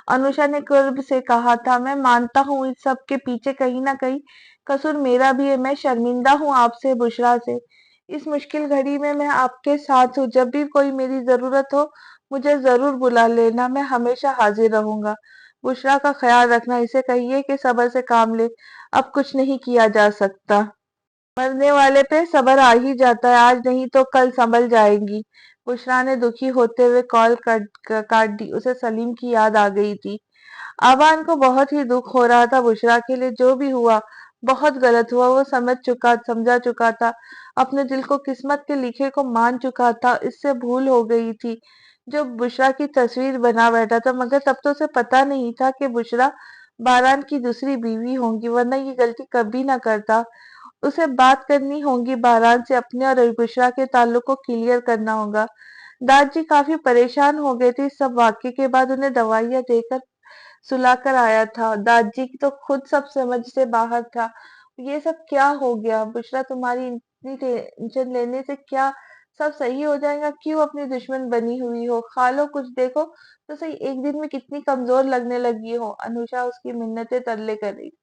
अनुषा ने कर्ब से कहा था। मैं मानता हूँ इस सब के पीछे कहीं ना कहीं कसूर मेरा भी है। मैं शर्मिंदा हूँ आपसे, बुशरा से। इस मुश्किल घड़ी में मैं आपके साथ हूँ। जब भी कोई मेरी जरूरत हो मुझे जरूर बुला लेना, मैं हमेशा हाजिर रहूंगा। बुशरा का ख्याल रखना, इसे कहिए कि सब्र से काम ले, अब कुछ नहीं किया जा सकता। मरने वाले पे सब्र आ ही जाता है, आज नहीं तो कल संभल जाएंगी। बुशरा ने दुखी होते हुए कॉल काट दी। उसे सलीम की याद आ गई थी। आबान को बहुत ही दुख हो रहा था बुशरा के लिए। जो भी हुआ बहुत गलत हुआ। वो समझा चुका था, अपने दिल को किस्मत के लिखे को मान चुका था। इससे भूल हो गई थी जो बुशरा की तस्वीर बना बैठा था। मगर तब तो उसे पता नहीं था कि बुशरा बारान की दूसरी बीवी होंगी, वरना ये गलती कभी ना करता। उसे बात करनी होगी बारात से, अपने और बुशरा के ताल्लुक को क्लियर करना होगा। दादाजी काफी परेशान हो गए थे इस सब वाक्य के बाद। उन्हें दवाइयां देकर सुलाकर आया था। दादाजी तो खुद सब समझ से बाहर था। ये सब क्या हो गया बुशरा? तुम्हारी इतनी टेंशन लेने से क्या सब सही हो जाएगा? क्यों अपनी दुश्मन बनी हुई हो? खा लो कुछ, देखो तो सही, एक दिन में कितनी कमजोर लगने लगी हो। अनुषा उसकी मिन्नतें तरले कर रही थी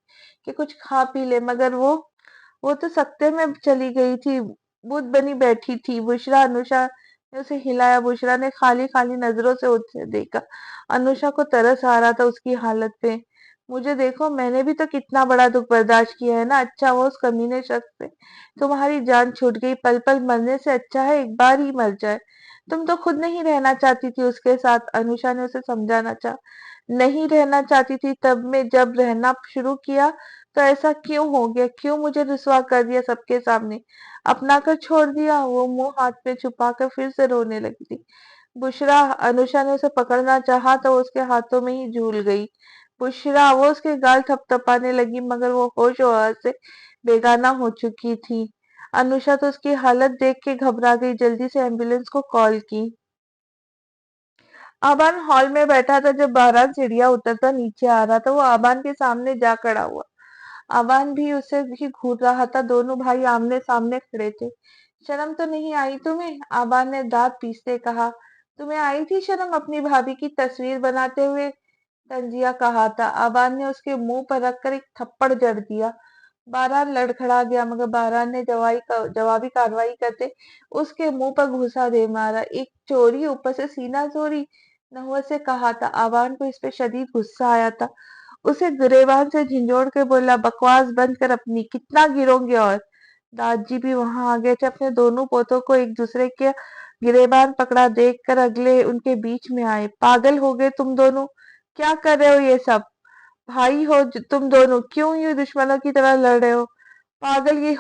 कि कुछ खा पी ले, मगर वो तो सत्ते में चली गई थी, बुद्ध बनी बैठी थी। बुशरा, अनुषा ने उसे हिलाया। बुशरा ने खाली खाली नजरों से उसे देखा। अनुषा को तरस आ रहा था उसकी हालत पे। मुझे देखो, मैंने भी तो कितना बड़ा दुख बर्दाश्त किया है ना। अच्छा वो उस कमीने शख्स से तुम्हारी जान छूट गई। पल पल मरने से अच्छा है एक बार ही मर जाए। तुम तो खुद नहीं रहना चाहती थी उसके साथ। अनुषा ने उसे समझाना चाहा। नहीं रहना चाहती थी तब, मैं जब रहना शुरू किया तो ऐसा क्यों हो गया? क्यों मुझे रुसवा कर दिया सबके सामने, अपना कर छोड़ दिया? वो मुंह हाथ में छुपाकर फिर से रोने लगी थी। बुशरा, अनुषा ने उसे पकड़ना चाहा तो वो उसके हाथों में ही झूल गई। बुशरा, वो उसके गाल थपथपाने लगी, मगर वो होश और से बेगाना हो चुकी थी। अनुषा तो उसकी हालत देख के घबरा गई, जल्दी से एम्बुलेंस को कॉल की। आबान हॉल में बैठा था। जब बारात सीढ़ियां उतरता नीचे आ रहा था, वो आबान के सामने जा खड़ा हुआ। आबान भी उसे ही घूर रहा था। दोनों भाई आमने सामने खड़े थे। शर्म तो नहीं आई तुम्हें? आबान ने दांत पीसते कहा। तुम्हें आई थी शर्म अपनी भाभी की तस्वीर बनाते हुए? तंजिया कहा था। आबान ने उसके मुंह पर रखकर एक थप्पड़ जड़ दिया। बारान लड़खड़ा गया, मगर बारान ने जवाबी कार्रवाई करते उसके मुंह पर घूंसा दे मारा। एक चोरी, ऊपर से सीना चोरी, नहुआ से कहा था। आबान को इस पे शदीद गुस्सा आया था। उसे गिरेबान से झिंझोड़ के बोला, बकवास बंद कर अपनी, कितना गिरोगे? और दादाजी भी वहां आ गए थे। अपने दोनों पोतों को एक दूसरे के गिरेबान पकड़ा देखकर अगले उनके बीच में आए। पागल हो गए तुम दोनों? क्या कर रहे हो ये सब? भाई हो तुम दोनों, क्यों यूं दुश्मनों की तरह लड़ रहे हो? पागल ये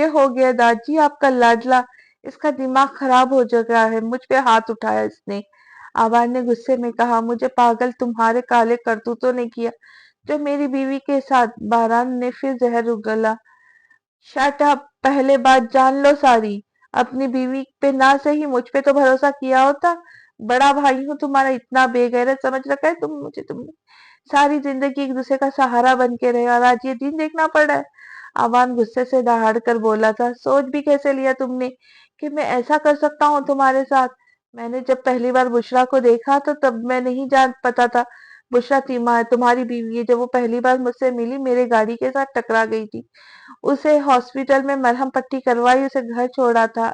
हो गया दादाजी आपका लाडला। इसका दिमाग खराब हो चुका है। मुझ पे हाथ उठाया इसने। आबाद ने गुस्से में कहा। मुझे पागल तुम्हारे काले करतूतों ने किया, जो मेरी बीवी के साथ। बारान ने फिर जहर उगला। शट अप, पहले बात जान लो सारी। अपनी बीवी पे ना सही मुझ पे तो भरोसा किया होता। बड़ा भाई हूं तुम्हारा, इतना बेगैरत समझ रखा है तुमने। सारी जिंदगी एक दूसरे का सहारा बन के रहे, और आज ये दिन देखना पड़ रहा है। आवान गुस्से से दहाड़ कर बोला था। सोच भी कैसे लिया तुमने कि मैं ऐसा कर सकता हूँ तुम्हारे साथ? मैंने जब पहली बार बुशरा को देखा तो तब मैं नहीं जान पता था बुशरा तुम्हारी बीवी है। जब वो पहली बार मुझसे मिली, मेरे गाड़ी के साथ टकरा गई थी। उसे हॉस्पिटल में मरहम पट्टी करवाई, उसे घर छोड़ा था।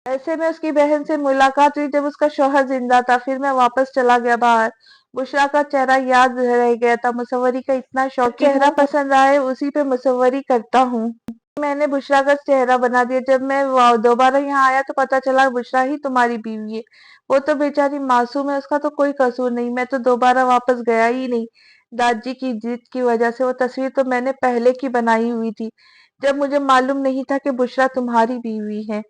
ऐसे में उसकी बहन से मुलाकात हुई जब उसका शौहर जिंदा था। फिर मैं वापस चला गया बाहर। बुशरा का चेहरा याद रह गया था। मुसव्वरी का इतना शौकीन चेहरा हूँ, पसंद आए उसी पे मुसव्वरी करता हूँ। मैंने बुशरा का चेहरा बना दिया। जब मैं दोबारा यहाँ आया तो पता चला बुशरा ही तुम्हारी बीवी है। वो तो बेचारी मासूम है, उसका तो कोई कसूर नहीं। मैं तो दोबारा वापस गया ही नहीं। दादाजी की जिद की वजह से। वो तस्वीर तो मैंने पहले की बनाई हुई थी, जब मुझे मालूम नहीं था कि बुशरा तुम्हारी बीवी है।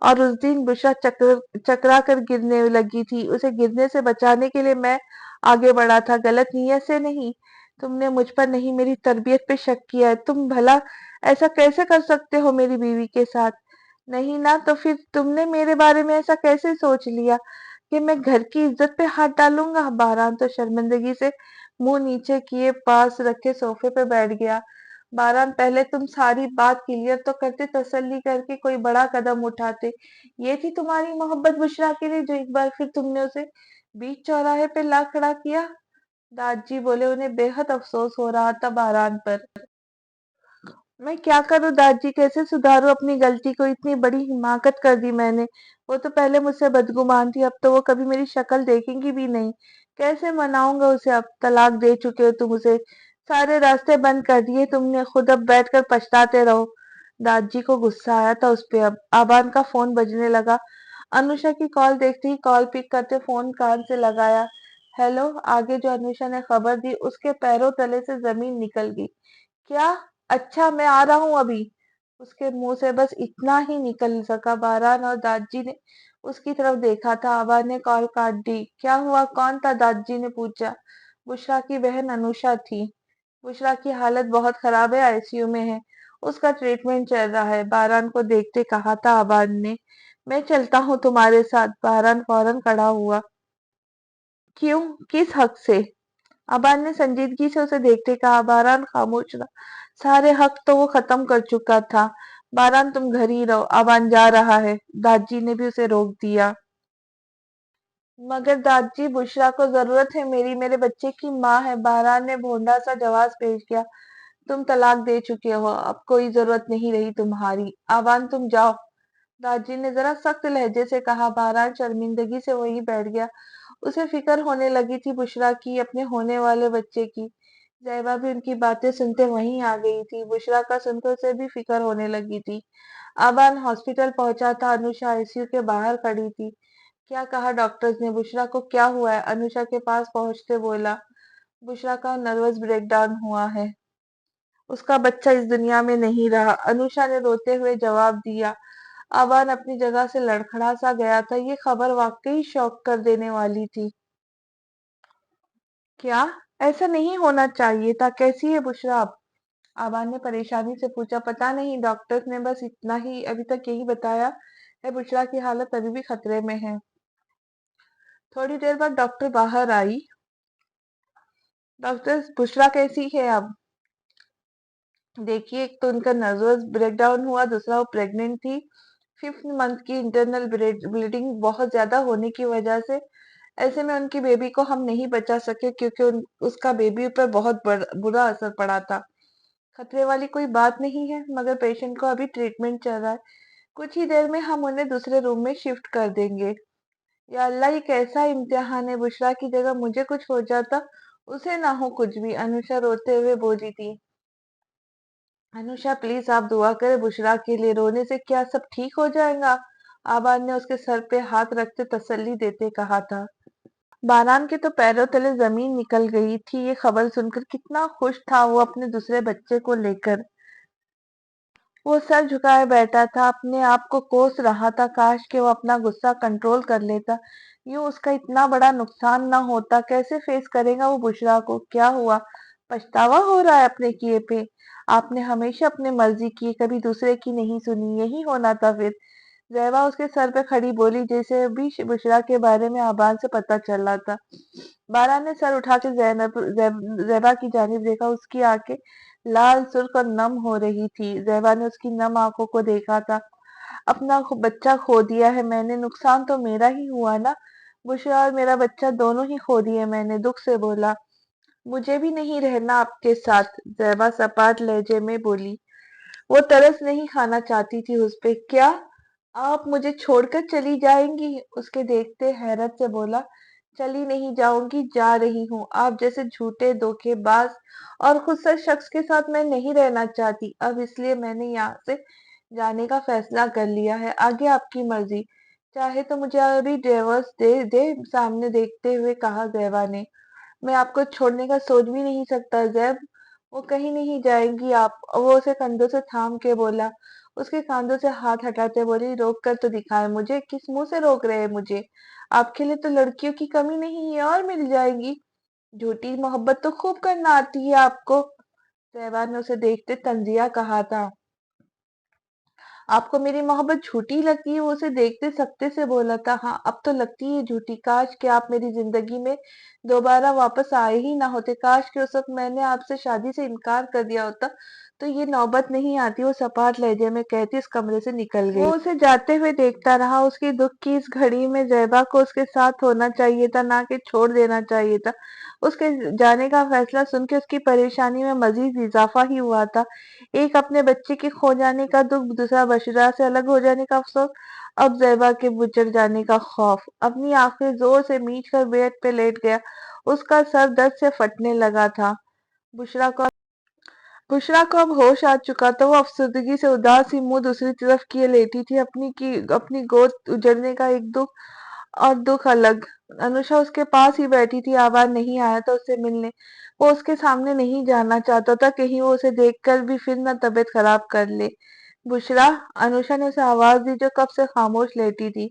और उस दिन बुशरा चकरा कर गिरने लगी थी। उसे गिरने से बचाने के लिए मैं आगे बढ़ा था, गलत नीयत से नहीं। तुमने मुझ पर नहीं, मेरी तरबियत पे शक किया है। तुम भला ऐसा कैसे कर सकते हो मेरी बीवी के साथ? नहीं ना, तो फिर तुमने मेरे बारे में ऐसा कैसे सोच लिया कि मैं घर की इज्जत पे हाथ डालूंगा? बारान तो शर्मिंदगी से मुंह नीचे किए पास रखे सोफे पे बैठ गया। बारान, पहले तुम सारी बात क्लियर तो करते, तसल्ली करके कोई बड़ा कदम उठाते। ये थी तुम्हारी मोहब्बत बुशरा के लिए, जो एक बार फिर तुमने उसे बीच चौराहे पे ला खड़ा किया? दादाजी बोले। उन्हें बेहद अफसोस हो रहा था बारान पर। मैं क्या करूं दादाजी, कैसे सुधारूं अपनी गलती को? इतनी बड़ी हिमाकत कर दी मैंने। वो तो पहले मुझसे बदगुमान थी, अब तो वो कभी मेरी शक्ल देखेंगी भी नहीं। कैसे मनाऊंगा उसे? अब तलाक दे चुके हो तुम उसे, सारे रास्ते बंद कर दिए तुमने खुद। अब बैठकर पछताते रहो। दादाजी को गुस्सा आया था उस पे। अब आबान का फोन बजने लगा। अनुषा की कॉल देखते ही कॉल पिक करते फोन कान से लगाया। हेलो। आगे जो अनुषा ने खबर दी, उसके पैरों तले से जमीन निकल गई। क्या? अच्छा, मैं आ रहा हूँ अभी। उसके मुंह से बस इतना ही निकल सका। बारान और दादाजी ने उसकी तरफ देखा था। आबा ने कॉल काट दी। क्या हुआ, कौन था? दादाजी ने पूछा। बुशरा की बहन अनुषा थी। बुशरा की हालत बहुत खराब है, आईसीयू में है। उसका ट्रीटमेंट चल रहा है, बारान को देखते कहा था आबान ने। मैं चलता हूँ तुम्हारे साथ। बारान फौरन खड़ा हुआ। क्यों? किस हक से? आबान ने संजीदगी से उसे देखते कहा। बारान खामोश रहा। सारे हक तो वो खत्म कर चुका था। बारान तुम घर ही रहो, आबान जा रहा है। दादी ने भी उसे रोक दिया। मगर दादी, बुशरा को जरूरत है मेरी, मेरे बच्चे की माँ है। बारान ने भोंडा सा जवाब पेश किया। तुम तलाक दे चुके हो, अब कोई जरूरत नहीं रही तुम्हारी। आबान तुम जाओ, दादी ने जरा सख्त लहजे से कहा। बारान शर्मिंदगी से वहीं बैठ गया। उसे फिक्र होने लगी थी बुशरा की, अपने होने वाले बच्चे की। ज़ैबा भी उनकी बातें सुनते वहीं आ गई थी। बुशरा का सुनकर उसे भी फिक्र होने लगी थी। आबान हॉस्पिटल पहुंचा था। अनुषा आईसीयू के बाहर खड़ी थी। क्या कहा डॉक्टर्स ने? बुशरा को क्या हुआ है? अनुषा के पास पहुंचते बोला। बुशरा का नर्वस ब्रेकडाउन हुआ है, उसका बच्चा इस दुनिया में नहीं रहा। अनुषा ने रोते हुए जवाब दिया। आबान अपनी जगह से लड़खड़ा सा गया था। ये खबर वाकई शॉक कर देने वाली थी। क्या? ऐसा नहीं होना चाहिए था। कैसी है बुशरा अब? आबान ने परेशानी से पूछा। पता नहीं, डॉक्टर्स ने बस इतना ही अभी तक यही बताया है। बुशरा की हालत अभी भी खतरे में है। थोड़ी देर बाद डॉक्टर बाहर आई। डॉक्टर, बुशरा कैसी है अब? देखिए, एक तो उनका नर्वस ब्रेकडाउन हुआ, दूसरा वो प्रेग्नेंट थी। 5th मंथ की इंटरनल ब्लीडिंग बहुत ज्यादा होने की वजह से ऐसे में उनकी बेबी को हम नहीं बचा सके, क्योंकि उसका बेबी पर बहुत बुरा असर पड़ा था। खतरे वाली कोई बात नहीं है, मगर पेशेंट को अभी ट्रीटमेंट चल रहा है। कुछ ही देर में हम उन्हें दूसरे रूम में शिफ्ट कर देंगे। या अल्लाह, ये कैसा इम्तिहान है? बुशरा की जगह मुझे कुछ हो जाता, उसे ना हो कुछ भी। अनुषा रोते हुए बोली थी। अनुषा प्लीज आप दुआ करें बुशरा के लिए, रोने से क्या सब ठीक हो जाएगा? आबाद ने उसके सर पे हाथ रखते तसल्ली देते कहा था। बारान के तो पैरों तले जमीन निकल गई थी। ये खबर सुनकर कितना खुश था वो अपने दूसरे बच्चे को लेकर। वो सर झुकाए बैठा था, अपने आप को कोस रहा था। काश कि वो अपना गुस्सा कंट्रोल कर लेता, यूं उसका इतना बड़ा नुकसान ना होता। कैसे फेस करेगा वो बुशरा को? क्या हुआ? पछतावा हो रहा है अपने किए पे? आपने हमेशा अपनी मर्जी की, कभी दूसरे की नहीं सुनी, यही होना था फिर। ज़ैबा उसके सर पे खड़ी बोली, जैसे भी बुशरा के बारे में आबान से पता चल रहा था। बारा ने सर उठा के ज़ैबा की जानिब देखा। उसकी आंखें लाल सुर्ख और नम हो रही थी। ज़ैबा ने उसकी नम आंखों को देखा था। अपना बच्चा खो दिया है मैंने, नुकसान तो मेरा ही हुआ ना। बुशरा और मेरा बच्चा दोनों ही खो दिए मैंने, दुख से बोला। मुझे भी नहीं रहना आपके साथ, ज़ैबा सपाट लहजे में बोली। वो तरस नहीं खाना चाहती थी उस पे। क्या आप मुझे छोड़कर चली जाएंगी? उसके देखते हैरत से बोला। चली नहीं जाऊंगी, जा रही हूँ। आप जैसे झूठे, धोखेबाज और खुदसर शख्स के साथ मैं नहीं रहना चाहती अब, इसलिए मैंने यहाँ से जाने का फैसला कर लिया है। आगे आपकी मर्जी, चाहे तो मुझे अभी डिवोर्स दे दे, सामने देखते हुए कहा ज़ैबा ने। मैं आपको छोड़ने का सोच भी नहीं सकता ज़ैब। वो कहीं नहीं जाएंगी आप। वो उसे कंधों से थाम के बोला। उसके कांधों से हाथ हटाते बोली, रोक कर तो दिखाए मुझे। किस मुंह से रोक रहे हैं मुझे? आपके लिए तो लड़कियों की कमी नहीं है, और मिल जाएगी। झूठी मोहब्बत तो खूब करना आती है आपको। सहवान ने उसे देखते तंजिया कहा था। आपको मेरी मोहब्बत झूठी लगती है? वो उसे देखते सकते से बोला था। हाँ, अब तो लगती है झूठी। काश कि आप मेरी जिंदगी में दोबारा वापस आए ही ना होते। काश कि उस वक्त मैंने आपसे शादी से इनकार कर दिया होता तो ये नौबत नहीं आती। वो सपाट लहजे में कहती उस कमरे से निकल गई। वो उसे जाते हुए देखता रहा। उसकी दुख की इस घड़ी में ज़ैबा को उसके साथ होना चाहिए था, ना कि छोड़ देना चाहिए था। उसके जाने का फैसला सुन के उसकी परेशानी में मजीद इजाफा ही हुआ था। एक अपने बच्चे के खो जाने का दुख, दूसरा बशरा से अलग हो जाने का अफसोस, अब ज़ैबा के बिछड़ जाने का खौफ। अपनी आंखें जोर से मीच कर बेड पे लेट गया। उसका सर दर्द से फटने लगा था। बुशरा को बुशरा को अब होश आ चुका था। वो अफसरदगी से उदास ही मुंह दूसरी तरफ किए लेटी थी। अपनी गोद उजड़ने का एक दुख और दुख अलग। अनुषा उसके पास ही बैठी थी। आवाज नहीं आया था उससे मिलने। वो उसके सामने नहीं जाना चाहता था, कहीं वो उसे देखकर भी फिर न तबीयत खराब कर ले। बुशरा, अनुषा ने उसे आवाज दी जो कब से खामोश लेटी थी।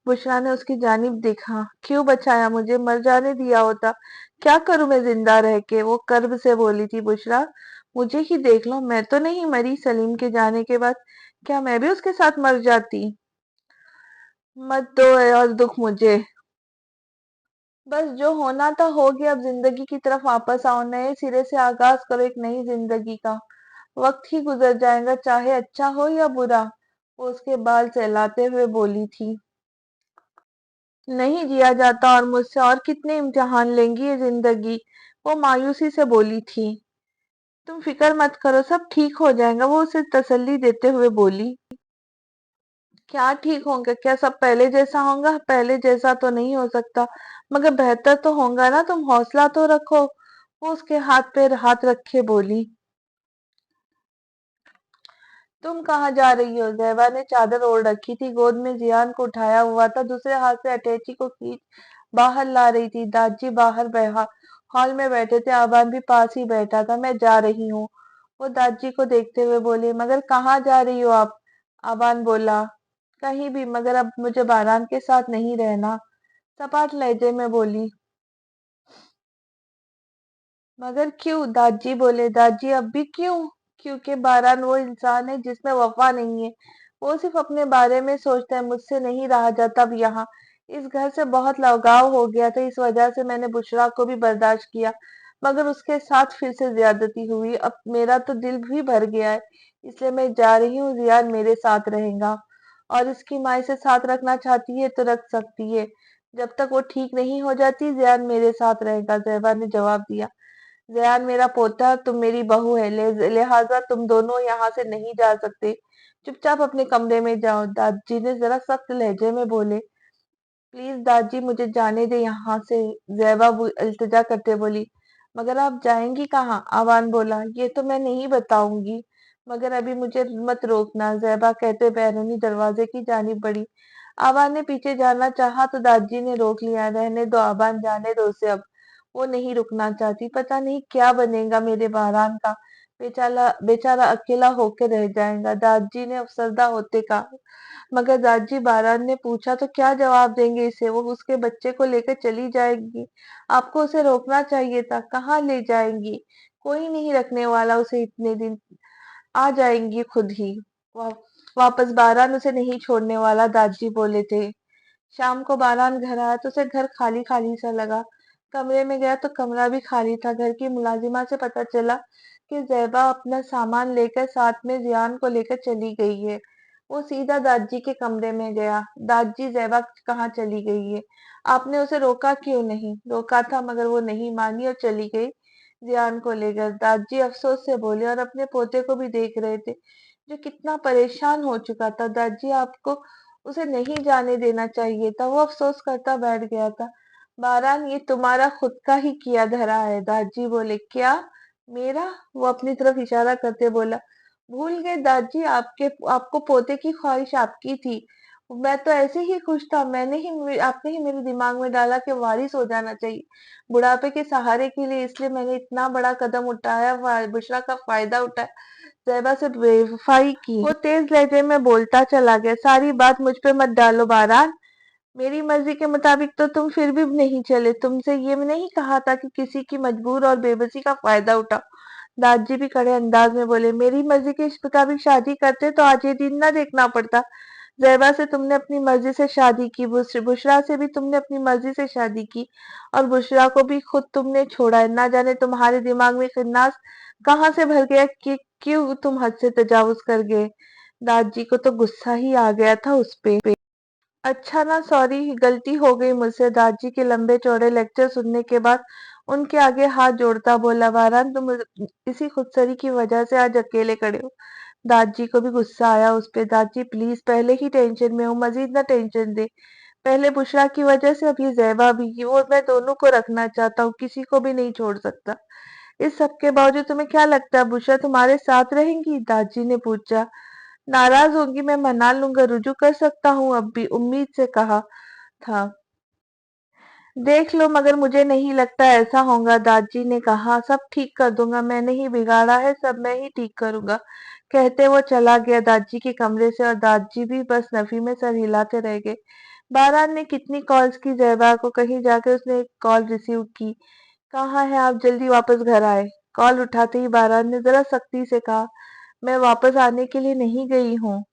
बुशरा ने उसकी जानिब देखा। क्यों बचाया मुझे? मर जाने दिया होता। क्या करूं मैं जिंदा रह के? वो कर्ब से बोली थी बुशरा। मुझे ही देख लो, मैं तो नहीं मरी। सलीम के जाने के बाद क्या मैं भी उसके साथ मर जाती? मत दो और दुख मुझे। बस जो होना था हो गया, अब जिंदगी की तरफ वापस आओ, नए सिरे से आगाज करो एक नई जिंदगी का। वक्त ही गुजर जाएगा, चाहे अच्छा हो या बुरा। वो उसके बाल सहलाते हुए बोली थी। नहीं जिया जाता, और मुझसे और कितने इम्तिहान लेंगी ये जिंदगी। वो मायूसी से बोली थी। तुम फिक्र मत करो, सब ठीक हो जाएगा, वो उसे तसल्ली देते हुए बोली। क्या ठीक होगा? क्या सब पहले जैसा होगा? पहले जैसा तो नहीं हो सकता, मगर बेहतर तो होगा ना। तुम हौसला तो रखो। वो उसके हाथ पे हाथ रखे बोली। तुम कहाँ जा रही हो? जैबा ने चादर ओढ़ रखी थी, गोद में जियान को उठाया हुआ था, दूसरे हाथ से अटैची को खींच बाहर ला रही थी। दादी बाहर हॉल में बैठे थे, आबान भी पास ही बैठा था। मैं जा रही हूँ, वो दादी को देखते हुए बोले। मगर कहाँ जा रही हो आप? आबान बोला। कहीं भी, मगर अब मुझे बारान के साथ नहीं रहना, सपाट लहजे में बोली। मगर क्यों? दादी बोले। दादी अब भी क्यों? क्योंकि बारान वो इंसान है जिसमें वफा नहीं है। वो सिर्फ अपने बारे में सोचता है। मुझसे नहीं रहा जाता अब यहाँ। इस घर से बहुत लगाव हो गया था, इस वजह से मैंने बुशरा को भी बर्दाश्त किया, मगर उसके साथ फिर से ज्यादती हुई। अब मेरा तो दिल भी भर गया है, इसलिए मैं जा रही हूँ। जियान मेरे साथ रहेगा, और इसकी माँ इसे साथ रखना चाहती है तो रख सकती है। जब तक वो ठीक नहीं हो जाती, जियान मेरे साथ रहेगा, जैबा ने जवाब दिया। जयान मेरा पोता, तुम मेरी बहू है, लिहाजा तुम दोनों यहाँ से नहीं जा सकते। चुपचाप अपने कमरे में जाओ, दादी ने जरा सख्त लहजे में बोले। प्लीज दादी, मुझे जाने दे यहाँ से, जैबा इल्तिजा करते बोली। मगर आप जाएंगी कहाँ? आवान बोला। ये तो मैं नहीं बताऊंगी, मगर अभी मुझे मत रोकना, जैबा कहते बैरूनी दरवाजे की जानिब बढ़ी। आवान ने पीछे जाना चाहा तो दादी ने रोक लिया। रहने दो आबान, जाने दो उसे अब। वो नहीं रुकना चाहती। पता नहीं क्या बनेगा मेरे बारान का। बेचारा बेचारा अकेला होकर रह जाएगा, दादी ने अफसरदा होते कहा। मगर दादी, बारान ने पूछा तो क्या जवाब देंगे इसे? वो उसके बच्चे को लेकर चली जाएगी। आपको उसे रोकना चाहिए था। कहाँ ले जाएंगी? कोई नहीं रखने वाला उसे इतने दिन, आ जाएंगी खुद ही। वा, वापस बारान उसे नहीं छोड़ने वाला, दादी बोले थे। शाम को बारान घर आया तो उसे घर खाली खाली सा लगा। कमरे में गया तो कमरा भी खाली था। घर की मुलाजिमा से पता चला कि जैबा अपना सामान लेकर साथ में जियान को लेकर चली गई है। वो सीधा दादी के कमरे में गया। दादी, जैबा कहाँ चली गई है? आपने उसे रोका क्यों नहीं? रोका था, मगर वो नहीं मानी और चली गई। जियान को लेकर, दादी अफसोस से बोले, और अपने पोते को भी देख रहे थे जो कितना परेशान हो चुका था। दादी, आपको उसे नहीं जाने देना चाहिए था, वो अफसोस करता बैठ गया था। बारान, ये तुम्हारा खुद का ही किया धरा है। दादी बोले। क्या? मेरा? वो अपनी तरफ इशारा करते बोला। भूल गए दादी, आपको पोते की ख्वाहिश आपकी थी। मैं तो ऐसे ही खुश था। आपने ही मेरे दिमाग में डाला कि वारिस हो जाना चाहिए बुढ़ापे के सहारे के लिए, इसलिए मैंने इतना बड़ा कदम उठाया, बुशरा का फायदा उठाया, ज़ैबा से बेवफाई की। वो तेज लहजे में बोलता चला गया। सारी बात मुझ पे मत डालो बारान। मेरी मर्जी के मुताबिक तो तुम फिर भी नहीं चले। तुमसे ये नहीं कहा था कि किसी की मजबूर और बेबसी का फायदा उठाओ। दादी भी कड़े अंदाज में बोले। मेरी मर्जी के मुताबिक शादी करते तो आज ये दिन न देखना पड़ता। ज़ैबा से तुमने अपनी मर्जी से शादी की, बुशरा से भी तुमने अपनी मर्जी से शादी की, और बुशरा को भी खुद तुमने छोड़ा है। ना जाने तुम्हारे दिमाग में खन्नास कहाँ से भर गया कि क्यों तुम हद से तजावुज कर गए। दादी को तो गुस्सा ही आ गया था उस पे। अच्छा ना, सॉरी, गलती हो गई मुझसे। दादी के लंबे चौड़े लेक्चर सुनने के बाद उनके आगे हाथ जोड़ता बोला। वारान, तुम इसी खुदसरी की वजह से आज अकेले खड़े हो। दादी को भी गुस्सा आया उस पे। दादी प्लीज, पहले ही टेंशन में हूँ, मजीद ना टेंशन दे। पहले बुशरा की वजह से, अब ये ज़ैबा भी, और मैं दोनों को रखना चाहता हूँ, किसी को भी नहीं छोड़ सकता। इस सब के बावजूद तुम्हें क्या लगता है बुशरा तुम्हारे साथ रहेंगी? दादी ने पूछा। नाराज होंगी, मैं मना लूंगा, रुजू कर सकता हूँ, अब भी उम्मीद से कहा था। देख लो, मगर मुझे नहीं लगता ऐसा होगा, दादी ने कहा। सब ठीक कर दूंगा, मैंने ही बिगाड़ा है, सब मैं ही ठीक करूंगा। कहते वो चला गया दादी के कमरे से, और दादी भी बस नफी में सर हिलाते रह गए। बारान ने कितनी कॉल्स की ज़ैबा को, कहीं जाकर उसने एक कॉल रिसीव की। कहाँ है आप? जल्दी वापस घर आए। कॉल उठाते ही बारान ने जरा सख्ती से कहा, मैं वापस आने के लिए नहीं गई हूँ।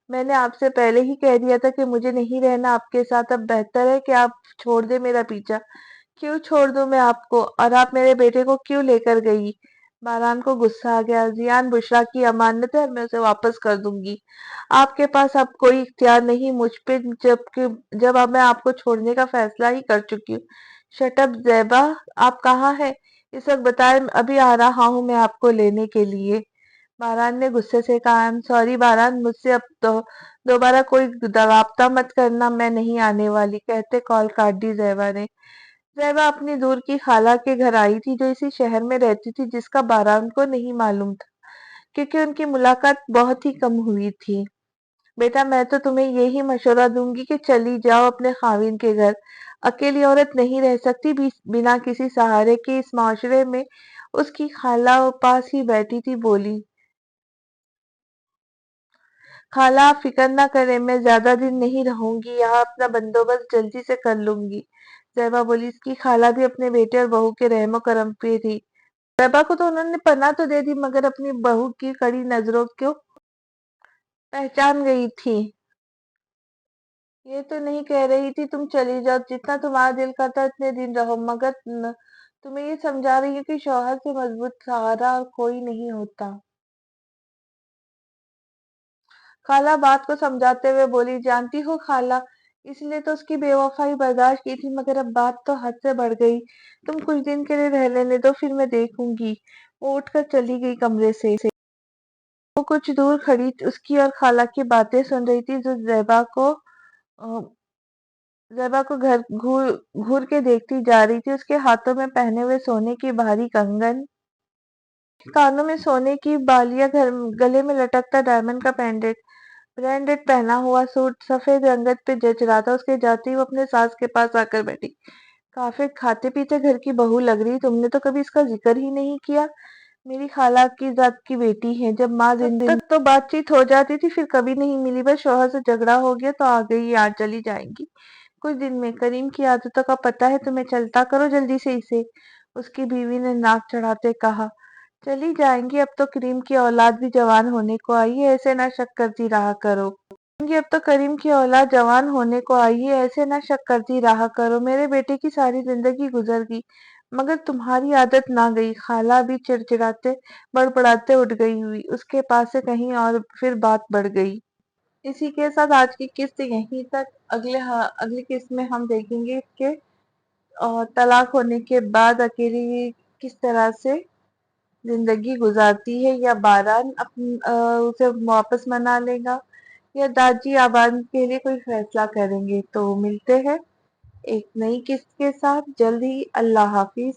मैंने आपसे पहले ही कह दिया था कि मुझे नहीं रहना आपके साथ। अब बेहतर है कि आप छोड़ दे मेरा पीछा। क्यों छोड़ दूं मैं आपको? और आप मेरे बेटे को क्यों लेकर गई? बारान को गुस्सा आ गया। जियान बुशरा की अमानत है और मैं उसे वापस कर दूंगी। आपके पास अब कोई इख्तियार नहीं मुझ पे, जबकि जब अब मैं आपको छोड़ने का फैसला ही कर चुकी हूँ। शटअप ज़ैबा, आप कहाँ हैं? इस वक्त बताएं, अभी आ रहा हूँ मैं आपको लेने के लिए। बारान ने गुस्से से कहा, आई एम सॉरी बारान, मुझसे अब तो दोबारा कोई राब्ता मत करना, मैं नहीं आने वाली। कहते कॉल काट दी ज़ैबा ने। ज़ैबा अपनी दूर की खाला के घर आई थी, जो इसी शहर में रहती थी, जिसका बारान को नहीं मालूम था, क्योंकि उनकी मुलाकात बहुत ही कम हुई थी। बेटा, मैं तो तुम्हें यही मशवरा दूंगी कि चली जाओ अपने खाविन के घर। अकेली औरत नहीं रह सकती बिना किसी सहारे के इस माशरे में। उसकी खाला पास ही बैठी थी, बोली, खाला आप फिक्र ना करें, मैं ज्यादा दिन नहीं रहूंगी यहाँ, अपना बंदोबस्त जल्दी से कर लूंगी। जैबा बोली। इसकी खाला भी अपने बेटे और बहू के रहमो करम पे थी। जैबा को तो उन्होंने पनाह तो दे दी, मगर अपनी बहू की कड़ी नजरों को पहचान गई थी। ये तो नहीं कह रही थी तुम चली जाओ, जितना तुम्हारा दिल करता इतने दिन रहो, मगर तुम्हें ये समझा रही हूँ कि शौहर से मजबूत सहारा और कोई नहीं होता। खाला बात को समझाते हुए बोली, जानती हो खाला, इसलिए तो उसकी बेवफाई बर्दाश्त की थी, मगर अब बात तो हद से बढ़ गई। तुम कुछ दिन के लिए रह लेने दो, फिर मैं देखूंगी। वो उठकर चली गई कमरे से। वो कुछ दूर खड़ी उसकी और खाला की बातें सुन रही थी, जो ज़ैबा को घर घूर घूर के देखती जा रही थी। उसके हाथों में पहने हुए सोने की भारी कंगन, कानों में सोने की बालियां, गले में लटकता डायमंड का पेंडेंट, ब्रांडेड पहना हुआ सूट सफेद रंगत पे जच रहा था। उसके जाते ही वो अपने सास के पास आकर बैठी। काफी खाते पीते घर की बहू लग रही, तुमने तो कभी इसका जिक्र ही नहीं किया। मेरी खाला की जात की बेटी है, जब माँ जिंदा तक तो बातचीत हो जाती थी, फिर कभी नहीं मिली। बस शौहर से झगड़ा हो गया तो आ गई, यहाँ चली जाएंगी कुछ दिन में। करीम की आदतों का पता है तुम्हें, चलता करो जल्दी से इसे। उसकी बीवी ने नाक चढ़ाते कहा। चली जाएंगी, अब तो करीम की औलाद भी जवान होने को आई है, ऐसे ना शक करती रहा करो। अब तो करीम की औलाद जवान होने को आई है, ऐसे ना शक करती रहा करो। मेरे बेटे की सारी जिंदगी गुजर गई, मगर तुम्हारी आदत ना गई। खाला भी चिड़चिड़ाते बड़बड़ाते उठ गई हुई उसके पास से कहीं और फिर बात बढ़ गई। इसी के साथ आज की किस्त यहीं तक। अगली किस्त में हम देखेंगे कि तलाक होने के बाद अकेली किस तरह से जिंदगी गुजारती है, या बारान उसे वापस मना लेगा, या दाजी आबाद के लिए कोई फैसला करेंगे। तो मिलते हैं एक नई किस्त के साथ जल्द ही। अल्लाह हाफिज।